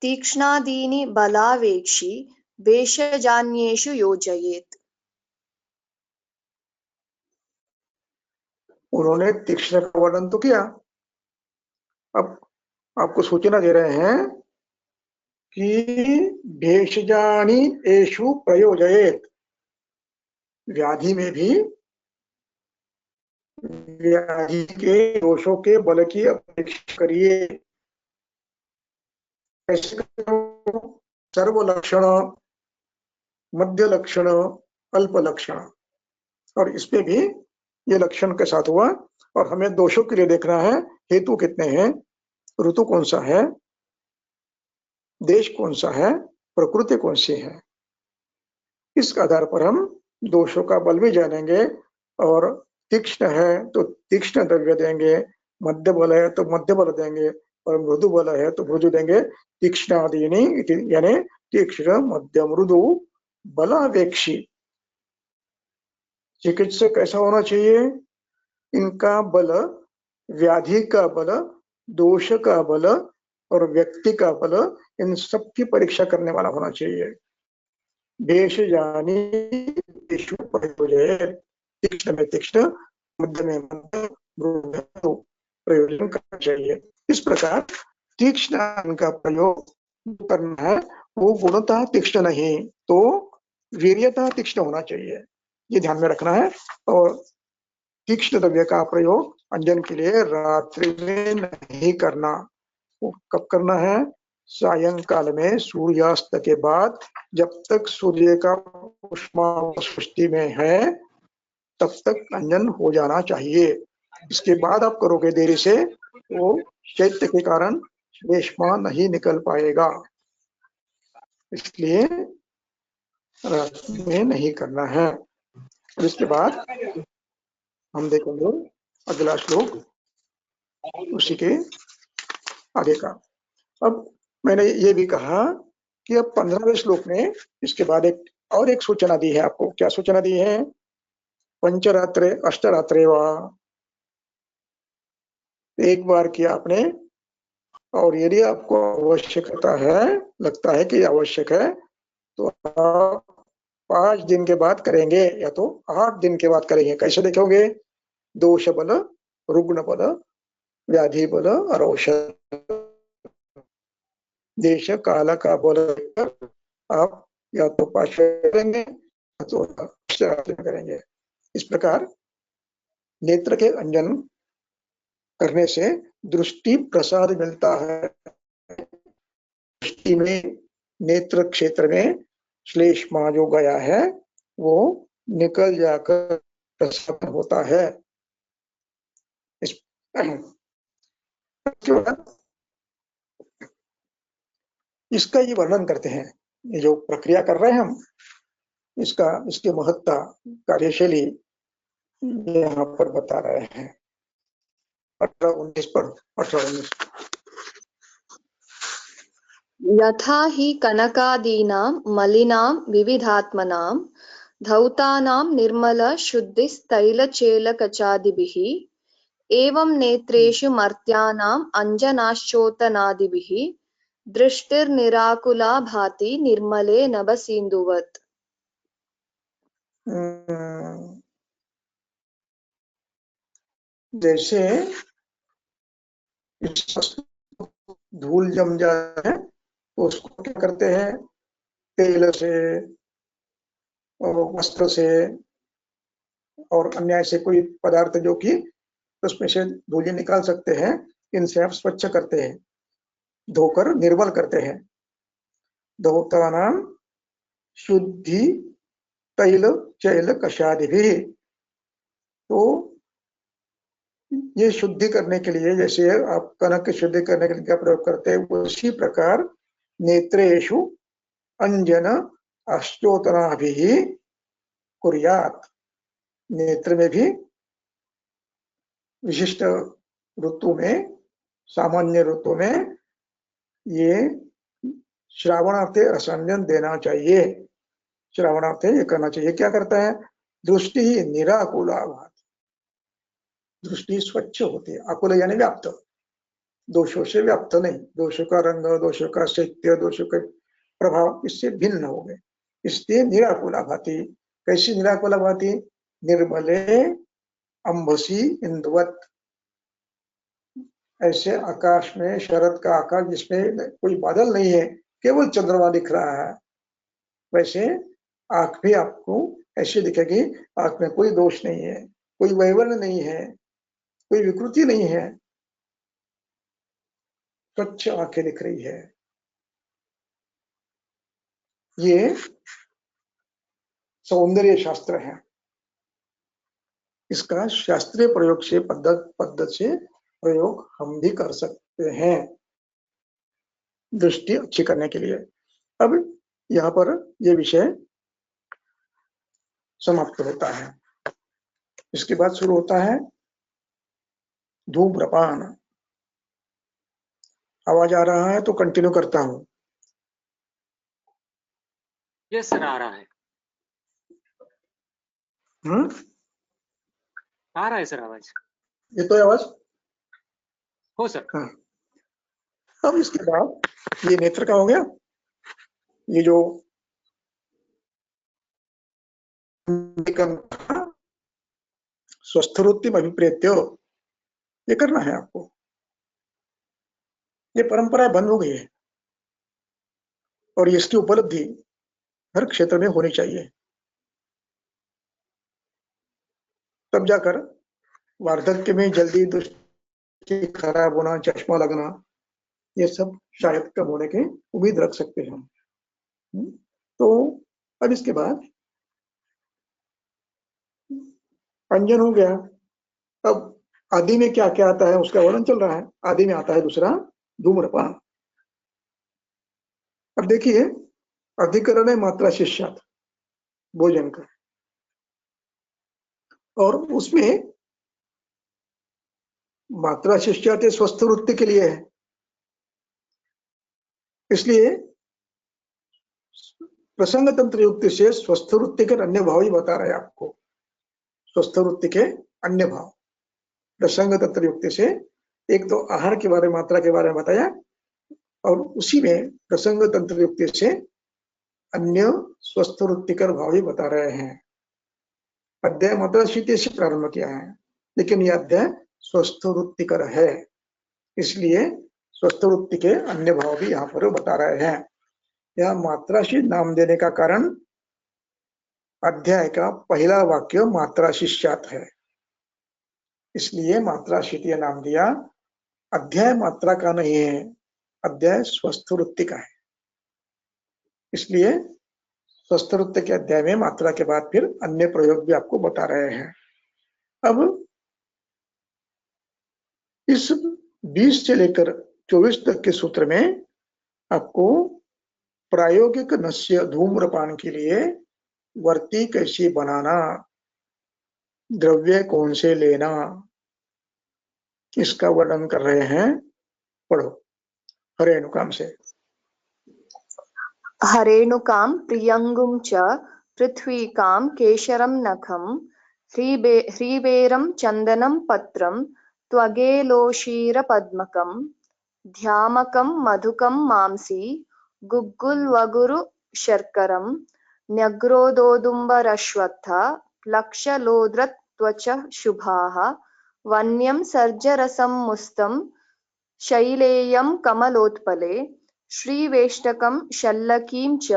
तीक्ष्णादीनि बलावेक्षि भेषजान्येषु योजयेत्। उन्होंने तीक्ष्ण का वर्णन तो किया। अब आपको सूचना दे रहे हैं कि भेषजानि एषु प्रयोजयेत्, व्याधि में भी व्याधि के दोषों के बल की अपेक्षा करिए। सर्व लक्षण, मध्य लक्षण, अल्प लक्षण, और इसमें भी ये लक्षण के साथ हुआ। और हमें दोषों के लिए देखना है हेतु कितने हैं, ऋतु कौन सा है, देश कौन सा है, प्रकृति कौन सी है। इस आधार पर हम दोषों का बल भी जानेंगे। और तीक्ष्ण है तो तीक्ष्ण द्रव्य देंगे, मध्य बल है तो मध्य बल देंगे, और मृदु बल है तो मृदु देंगे। तीक्ष्णादीनि यानी तीक्ष्ण, मध्य, मृदु, बलावेक्षी। चिकित्सक कैसा होना चाहिए? इनका बल, व्याधि का बल, दोष का बल और व्यक्ति का बल, इन सब की परीक्षा करने वाला होना चाहिए। भेषजानि एषु प्रयोजयेत्, तीक्ष्ण में तीक्ष्ण, मध्य में मध्य, मृदु में प्रयोजन करना चाहिए। इस प्रकार तीक्ष्ण का प्रयोग करना है, वो गुणतः तीक्ष्ण नहीं तो वीर्यतः तीक्ष्ण होना चाहिए, ये ध्यान में रखना है। और तीक्ष्ण द्रव्य का प्रयोग अंजन के लिए रात्रि में नहीं करना। वो कब करना है? सायंकाल में सूर्यास्त के बाद, जब तक सूर्य का उष्मा सृष्टि में है तब तक अंजन हो जाना चाहिए। इसके बाद आप करोगे देरी से, वो शैत्य के कारण रेशमा नहीं निकल पाएगा, इसलिए रात में नहीं करना है। और इसके बाद हम देखेंगे अगला श्लोक, उसी के आगे का। अब मैंने ये भी कहा कि अब 15वें श्लोक में इसके बाद एक सूचना दी है आपको। क्या सूचना दी है? पंचरात्रे अष्टरात्रे वा, एक बार किया आपने, और यदि आपको आवश्यकता है, लगता है कि आवश्यक है, तो आप 5 दिन के बाद करेंगे या तो 8 दिन के बाद करेंगे। कैसे देखोगे? दोष बल, रुग्ण बल, व्याधि बल और औषध, देश काल का बल आप या तो 5 करेंगे या तो करेंगे। इस प्रकार नेत्र के अंजन करने से दृष्टि प्रसाद मिलता है। दृष्टि में नेत्र क्षेत्र में श्लेष्मा जो गया है वो निकल जाकर प्रसाद होता है। इसके बाद इसका ये वर्णन करते हैं, ये जो प्रक्रिया कर रहे हैं हम, इसकी महत्ता, कार्यशैली यहाँ पर बता रहे हैं। 18-19 पर 18-19 यथा हि कनकादीनां मलिनां विविधात्मनां धौतानां निर्मल शुद्धिस्तैलचेलकचादिभिः एवं नेत्रेषु मर्त्यानाम् अञ्जनाश्चोतनादिभिः दृष्टिर्निराकुला भाति निर्मले नभसिन्धुवत्। जैसे धूल जम जाए तो उसको क्या करते हैं, तेल से और वस्त्र से और अन्य ऐसे कोई पदार्थ जो कि उसमें से धूल निकाल सकते हैं, इनसे आप स्वच्छ करते हैं, धोकर निर्मल करते हैं। धौतानां शुद्धि तैल चैल कषादिभिः, तो ये शुद्धि करने के लिए, जैसे आप कनक की शुद्धि करने के लिए क्या प्रयोग करते हैं, उसी प्रकार नेत्रेषु अंजन अश्चोतनाभिः कुर्यात्, नेत्र में भी विशिष्ट ऋतु में, सामान्य ऋतु में ये श्रावणार्थे रसांजन देना चाहिए। श्रावणार्थे ये करना चाहिए। क्या करता है, दृष्टि ही निराकुला भाति, दृष्टि स्वच्छ होती है। आकुल यानी व्याप्त, दोषों से व्याप्त नहीं, दोषों का रंग, दोषों का शैत्य, दोषों का प्रभाव इससे भिन्न हो गए, इसलिए निराकुला भाति। कैसी निराकुला भाति, निर्मले अंबसी इंदुवत, ऐसे आकाश में, शरद का आकाश जिसमें कोई बादल नहीं है, केवल चंद्रमा दिख रहा है, वैसे आंख भी आपको ऐसे दिखेगी, आंख में कोई दोष नहीं है, कोई वैवर्ण नहीं है, कोई विकृति नहीं है, स्वच्छ आंखें दिख रही है। ये सौंदर्य शास्त्र है, इसका शास्त्रीय प्रयोग से पद्धत से प्रयोग हम भी कर सकते हैं दृष्टि अच्छी करने के लिए। अब यहाँ पर यह विषय समाप्त होता है। इसके बाद शुरू होता है धूम्रपान। आवाज आ रहा है तो कंटिन्यू करता हूं। यस सर, आ रहा है। आ रहा है सर आवाज। ये तो आवाज हो सर। हाँ। अब इसके बाद ये नेत्र का हो गया, ये जो स्वस्थवृत्ति अभिप्रेत्य, ये करना है आपको। ये परंपरा बंद हो गई है और इसकी उपलब्धि हर क्षेत्र में होनी चाहिए, तब जाकर वार्धक्य में जल्दी दृष्टि खराब होना, चश्मा लगना, ये सब शायद कम होने की उम्मीद रख सकते हैं हम। तो अब इसके बाद अंजन हो गया। अब आदि में क्या क्या आता है उसका वर्णन चल रहा है। आदि में आता है दूसरा धूम्रपान। अब देखिए, अधिकरण है मात्रा शिष्यात, भोजन का, और उसमें मात्रा शिष्यात स्वस्थ वृत्ति के लिए है, इसलिए प्रसंग तंत्र युक्ति से स्वस्थ वृत्ति के अन्य भाव ही बता रहे हैं आपको। स्वस्थ वृत्ति के अन्य भाव प्रसंग तंत्र युक्ति से, एक तो आहार के बारे में, मात्रा के बारे में बताया, और उसी में प्रसंग तंत्र युक्ति से अन्य स्वस्थ वृत्तिकर भाव ही बता रहे हैं। अध्याय मात्रा शीति से प्रारंभ किया है, लेकिन यह अध्याय स्वस्थ वृत्तिकर है, इसलिए स्वस्थ वृत्ति के अन्य भाव भी यहाँ पर बता रहे हैं। यह मात्राशीत नाम देने का कारण अध्याय का पहला वाक्य मात्राशिष्यात है। इसलिए मात्रा शीतीय नाम दिया। अध्याय मात्रा का नहीं है, अध्याय स्वस्थ वृत्ति का है। इसलिए स्वस्थ वृत्ति के अध्याय में मात्रा के बाद फिर अन्य प्रयोग भी आपको बता रहे हैं। अब इस 20 से लेकर 24 तक के सूत्र में आपको प्रायोगिक नस्य धूम्रपान के लिए वर्ती कैसी बनाना, द्रव्य कौन से लेना, इसका वर्णन कर रहे हैं। पढ़ो हरेणुकाम से। हरेणुकां प्रियंगुं च पृथ्वीकां केशरं नखं ह्रीवेरं चन्दनं पत्रं त्वगेलोशीरपद्मकं ध्यामकं मधुकं मांसी गुग्गुल्वगुरु शर्करं न्यग्रोदोदुम्बरश्वत्थ प्लक्षलोद्रत्वच शुभाः वन्यं सर्जरसं मुस्तं शैलेयं कमलोत्पले श्रीवेष्टकं शल्लकीं च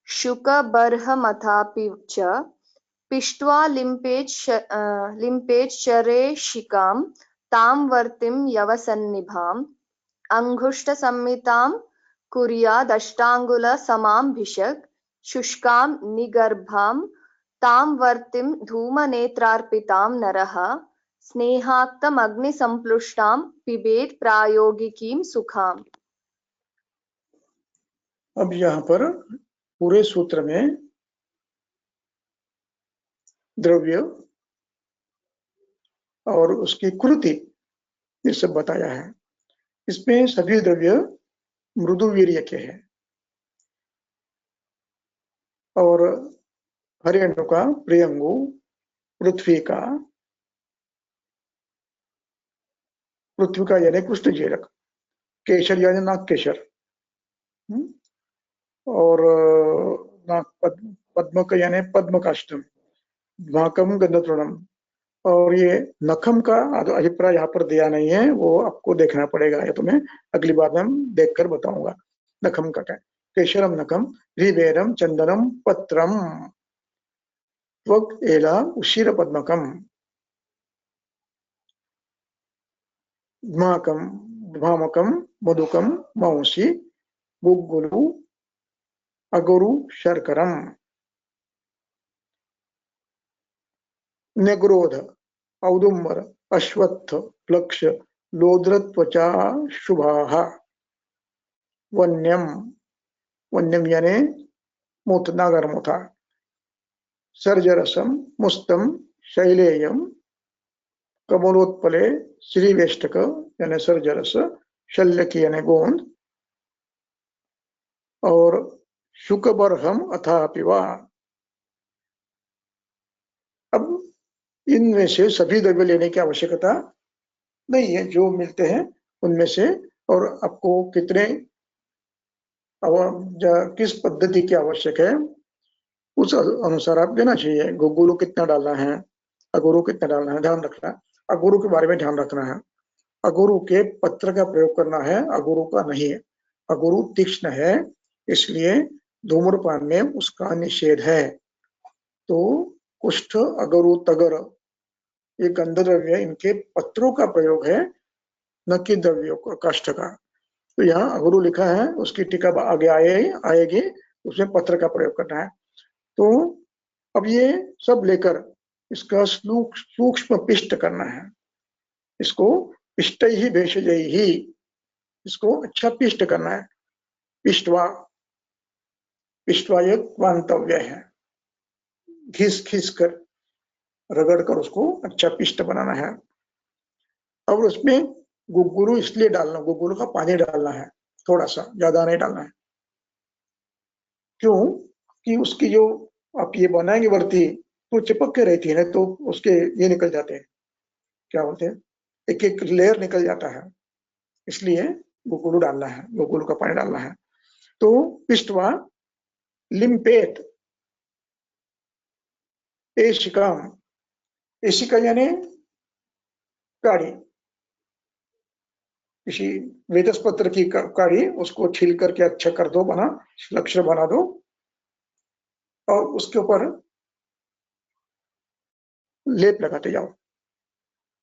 शुकबर्हमथापि च पिष्ट्वा लिम्पेच्छरेशिकां तां वर्तिं यवसन्निभाम् अङ्गुष्ठसंहितां कुर्यादष्टाङ्गुलसमां शुष्कां निगर्भां तां वर्तिं धूमनेत्रार्पितां नरः स्नेहाक्तमग्निसंप्लुष्टां पिबेत् प्रायोगिकीं सुखाम्। अब यहाँ पर पूरे सूत्र में द्रव्य और उसकी कृति ये सब बताया है। इसमें सभी द्रव्य मृदुवीर्य के हैं और हरेणु का, प्रियंगु, पृथ्वी का यानी कृष्णजीरक, केशर यानी नाग केशर, और नाग पद्म का यानी पद्म काष्टम, ध्माकम गंधतृणम। और ये नखम का अभिप्राय यहाँ पर दिया नहीं है, वो आपको देखना पड़ेगा, या तो मैं अगली बार में देखकर बताऊंगा नखम का क्या। केशरम नखम ह्रीवेरम चंदनम पत्रम त्वग एला उशीर पद्मकम ध्माकम ध्मामकम मधुकम मौसी गुग्गुलु अगुरु शर्करम न्यग्रोध औदुम्बर अश्वत्थ प्लक्ष लोद्रत्वचा शुभाः वन्यम, वन्यम यानी मूत, नागर मूथा, सर्जरसम मुस्तम शैलेयम कमलोत्पले श्रीवेष्टक यानी सर्जरस, शल्यकी यानी गोंद, और शुकबर्हम अथापिवा। अब इनमें से सभी द्रव्य लेने की आवश्यकता नहीं है, जो मिलते हैं उनमें से, और आपको कितने किस पद्धति की आवश्यक है उस अनुसार आप देना चाहिए। गुग्गुलु कितना डालना है, अगुरु कितना डालना है, ध्यान रखना है। अगुरु के बारे में ध्यान रखना है, अगुरु के पत्र का प्रयोग करना है, अगुरु का नहीं है। अगुरु तीक्ष्ण है, इसलिए धूम्रपान में उसका निषेध है। तो कुष्ठ, अगुरु, तगर ये गंध द्रव्य, इनके पत्रों का प्रयोग है, न कि द्रव्यों का, काष्ठ का। तो यहाँ अगुरु लिखा है, उसकी टीका आगे आएगी, उसमें पत्र का प्रयोग करना है। तो अब ये सब लेकर इसका सूक्ष्म पिष्ट करना है, इसको पिष्ट ही भेषज ही, इसको अच्छा पिष्ट करना है। पिष्टवा, पिष्टवा ये वांतव्य है, घिस कर रगड़ कर उसको अच्छा पिष्ट बनाना है। और उसमें गुग्गुलु इसलिए डालना, गुग्गुलु का पानी डालना है, थोड़ा सा, ज्यादा नहीं डालना है। क्यों कि उसकी जो आप ये बनाएंगे वर्ती तो चिपक के रहती है ना, तो उसके ये निकल जाते हैं, क्या बोलते हैं, एक एक लेयर निकल जाता है, इसलिए गुग्गुलु डालना है, गुग्गुलु का पानी डालना है। तो पिष्टवा लिम्पेत एशिकाम, एशिका यानी काढ़ी, किसी वेदस पत्र की काढ़ी, उसको छील करके अच्छा कर दो, बना लक्ष्य बना दो, और उसके ऊपर लेप लगाते जाओ।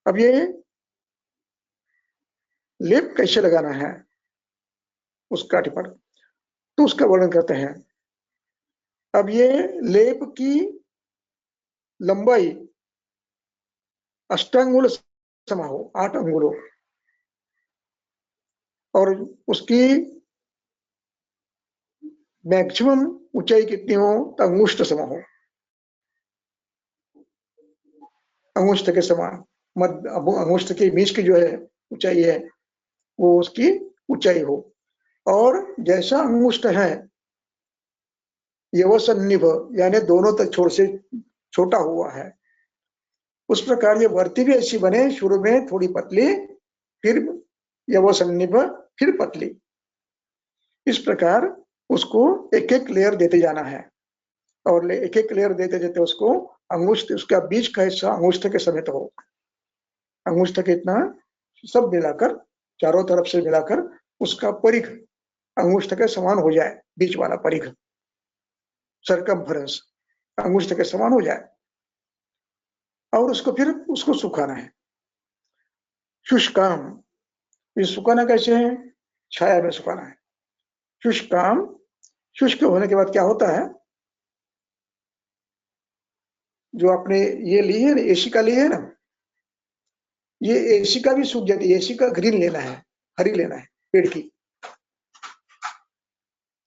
अब ये लेप कैसे लगाना है उसका टिप्पण, तो उसका वर्णन करते हैं। अब ये लेप की लंबाई अष्टांगुल समा हो, 8 अंगुल हो, और उसकी मैक्सिमम ऊंचाई कितनी हो, तो अंगुष्ठ समा हो, अंगुष्ठ के समान। अंगुष्ठ के बीच की जो है ऊंचाई है वो उसकी ऊंचाई हो, और जैसा अंगुष्ठ है यवसन्निभ यानी दोनों तक छोर से छोटा हुआ है, उस प्रकार ये वर्ती भी ऐसी बने, शुरू में थोड़ी पतली, फिर यवसन्निभ, फिर पतली। इस प्रकार उसको एक एक लेयर देते जाना है, और एक एक लेयर देते देते उसको अंगुष्ठ, उसका बीच का हिस्सा अंगुष्ठ के समेत हो, अंगुष्ठ के इतना सब मिलाकर, चारों तरफ से मिलाकर उसका परिघ अंगुष्ठ के समान हो जाए, बीच वाला परिघ, सरकमफरेंस अंगुष्ठ के समान हो जाए, और उसको फिर उसको सुखाना है। शुष्काम, ये सुखाना कैसे है, छाया में सुखाना है। शुष्काम, शुष्क होने के बाद क्या होता है, जो आपने ये ली है ना, एसी का ली है ना, ये एसी का भी सूख जाती है, एसी का ग्रीन लेना है, हरी लेना है पेड़ की,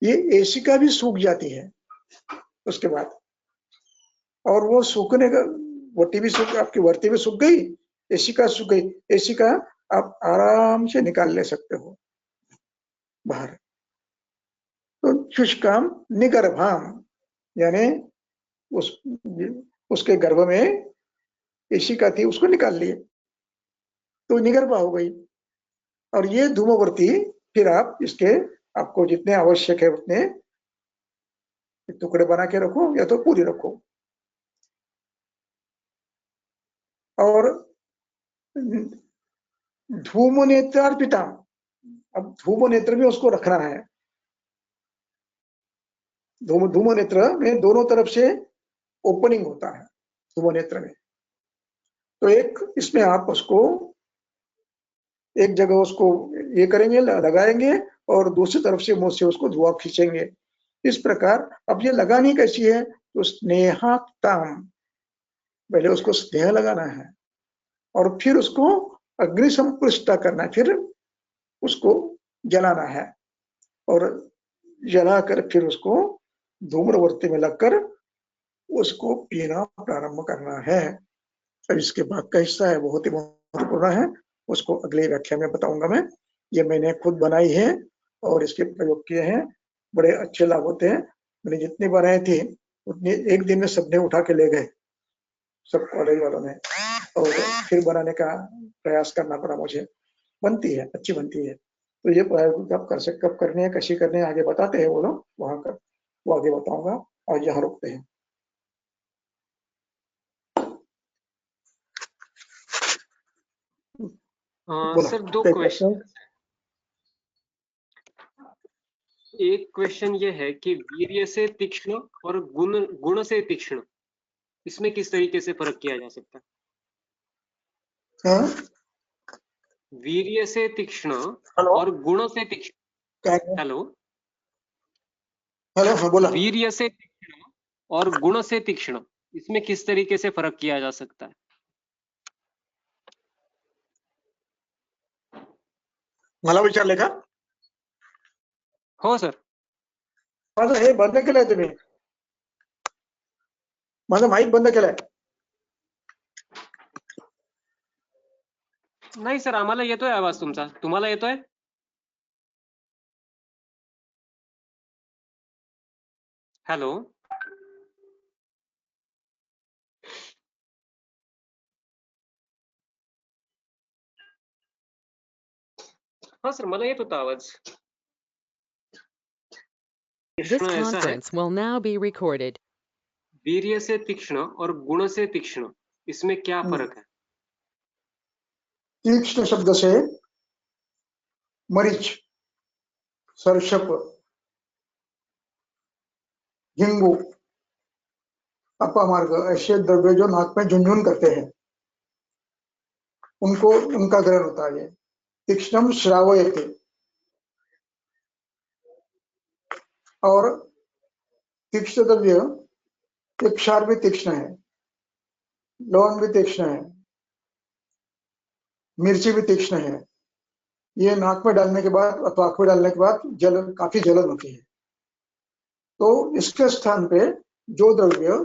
ये एसी का भी सूख जाती है उसके बाद, और वो सूखने का वटी भी सूख, आपकी वर्ती भी सूख गई, एसी का सूख गई, एसी का आप आराम से निकाल ले सकते हो बाहर। तो शुष्काम निगर्भाम, यानी उसके गर्भ में एसी का थी, उसको निकाल लिए तो निगर्भा हो गई। और ये धूमवर्ती फिर आप इसके, आपको जितने आवश्यक है उतने टुकड़े बना के रखो, या तो पूरी रखो। और धूम नेत्रार्पिता, अब धूम नेत्र में उसको रखना है। धूम नेत्र में दोनों तरफ से ओपनिंग होता है धूम नेत्र में, तो एक इसमें आप उसको एक जगह उसको ये करेंगे, लगाएंगे, और दूसरी तरफ से मुंह से उसको धुआं खींचेंगे। इस प्रकार अब ये लगानी कैसी है, तो स्नेहाक्ताम, पहले उसको स्नेह लगाना है, और फिर उसको अग्नि संपृष्टा करना है, फिर उसको जलाना है, और जलाकर फिर उसको धूम्रवर्ती में लगकर उसको पीना प्रारंभ करना है। अब इसके बाद का हिस्सा है बहुत ही महत्वपूर्ण है, उसको अगले व्याख्यान में बताऊंगा मैं। ये मैंने खुद बनाई है और इसके प्रयोग किए हैं, बड़े अच्छे लाभ होते हैं। मैंने जितनी बनाई थी उतनी एक दिन में सबने उठा के ले गए, सब कॉलेज वालों ने, और फिर बनाने का प्रयास करना पड़ा मुझे। बनती है, अच्छी बनती है। तो ये कब कर सकते, कब करनी है, कैसी करनी है, आगे बताते हैं वो लोग वहां का, वो आगे बताऊंगा, और यहाँ रुकते हैं। सर दो क्वेश्चन, एक क्वेश्चन ये है कि वीर्य से तीक्ष्ण और गुण से तीक्ष्ण, इसमें किस तरीके से फर्क किया जा सकता है? हाँ? वीर्य से तीक्ष्ण और गुण से तीक्ष्ण, हेलो हेलो, हाँ बोला। वीर्य से तीक्ष्ण और गुण से तीक्ष्ण, इसमें किस तरीके से फर्क किया जा सकता है? मला विचारले का? हो सर. माझं हे बंद केलंय तुम्ही, माझं माईक बंद केलंय. नाही सर, आम्हाला येतोय आवाज तुमचा. तुम्हाला येतोय? हॅलो. हाँ सर, मला येत होता आवाज. This conference will now be recorded. वीर्य से तीक्ष्ण और गुण से तीक्ष्ण, इसमें क्या फर्क है? तीक्ष्ण शब्द से मरीच, सर्षप, हिंगू, अपामार्ग ऐसे द्रव्य जो नाक में झुनझुन करते हैं, उनको उनका ग्रहण होता है। तीक्ष्णम श्रावयते, और तीक्ष्ण द्रव्य, ये क्षार भी तीक्ष्ण है, लवण भी तीक्ष्ण है, मिर्ची भी तीक्ष्ण है। ये नाक में डालने के बाद अथवा आंख में डालने के बाद जलन, काफी जलन होती है। तो इसके स्थान पे जो द्रव्य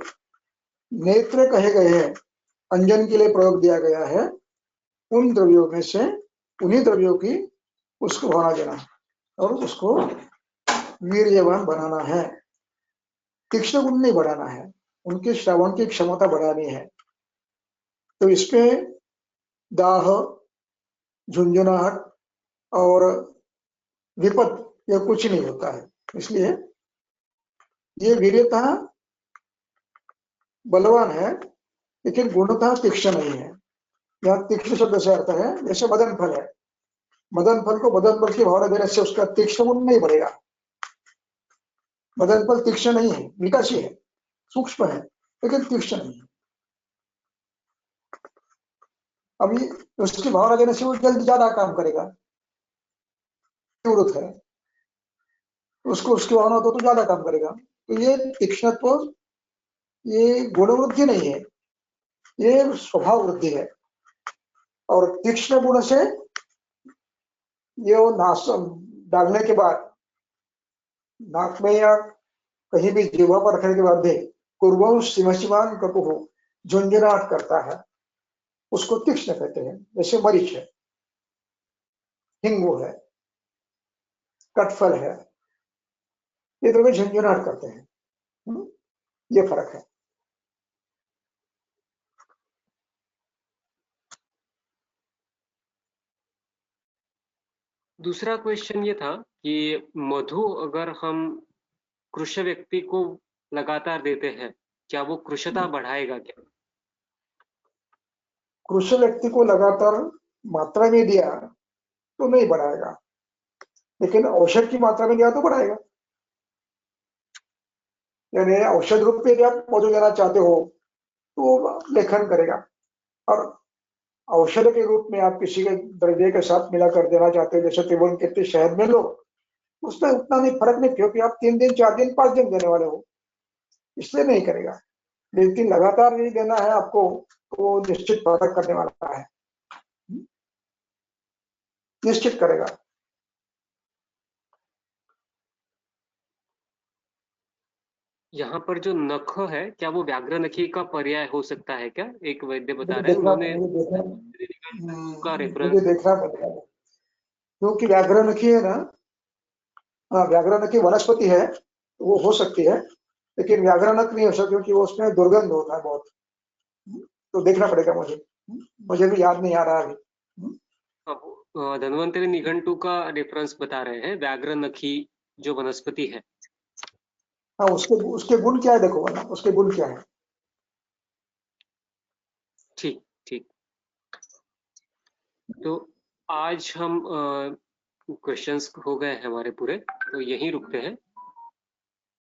नेत्र कहे गए हैं, अंजन के लिए प्रयोग दिया गया है, उन द्रव्यों में से उन्हीं द्रव्यों की उसको भावना देना और उसको वीर्यवान बनाना है। तीक्ष्ण गुण नहीं बढ़ाना है, उनके श्रवण की क्षमता बढ़ानी है। तो इसमें दाह, झुंझुनाहट और विपद यह कुछ नहीं होता है। इसलिए ये वीर्यतः बलवान है, लेकिन गुणतः तीक्ष्ण नहीं है। यहाँ तीक्ष्ण शब्द से अर्थ है जैसे मदन फल है, मदन फल को मदन फल की भावना देने से उसका तीक्ष्ण गुण नहीं बढ़ेगा। मदन फल तीक्ष्ण नहीं है, विकासी है, सूक्ष्म है, लेकिन तीक्ष्ण नहीं है। अभी उसकी भावना देने से वो जल्दी ज्यादा काम करेगा, तीव्रत है, उसको उसकी भावना तो ज्यादा काम करेगा। तो ये तीक्ष्णत्व ये गुण वृद्धि नहीं है, ये स्वभाव वृद्धि है। और तीक्ष्ण गुण से ये वो नाश डालने के बाद नाक में या कहीं भी जीवा पर रखने के बाद भी पूर्व सीमसीमान कटु झुंझुनाहट करता है, उसको तीक्ष्ण कहते हैं। जैसे मरीच है, हिंगू है, कटफल है, ये द्रव्य झुंझुनाहट करते हैं। ये फर्क है। दूसरा क्वेश्चन ये था कि मधु अगर हम कृश व्यक्ति को लगातार देते हैं, क्या वो कृशता बढ़ाएगा क्या? कृष व्यक्ति को लगातार मात्रा में दिया तो नहीं बढ़ाएगा, लेकिन औषध की मात्रा में दिया तो बढ़ाएगा। यानी औषध रूप में यदि आप मधु देना चाहते हो तो लेखन करेगा, और औषध के रूप में आप किसी के द्रव्य के साथ मिलाकर देना चाहते हो, जैसे त्रिभुवन के शहद में लो, उसमें उतना नहीं फर्क नहीं, क्योंकि आप 3 दिन 4 दिन 5 दिन देने वाले हो, इसलिए नहीं करेगा। लेकिन लगातार नहीं देना है आपको तो निश्चित फर्क करने वाला है, निश्चित करेगा। यहाँ पर जो नख है, क्या वो व्याघ्र नखी का पर्याय हो सकता है क्या? एक वैद्य बता रहे हैं, उन्होंने का रेफरेंस मुझे देखना पड़ेगा, क्योंकि व्याघ्र नखी है ना, हाँ व्याघ्र नखी वनस्पति है, वो हो सकती है, लेकिन व्याघ्र नख नहीं हो सकती, क्योंकि वो उसमें दुर्गंध होता है बहुत। तो देखना पड़ेगा मुझे भी याद नहीं आ रहा अभी। धन्वंतरि निघंटु का रेफरेंस बता रहे हैं, व्याघ्र नखी जो वनस्पति है। हाँ, उसके गुण क्या है देखो ना, उसके गुण क्या है। ठीक ठीक। तो आज हम क्वेश्चंस हो गए हैं हमारे पूरे, तो यहीं रुकते हैं।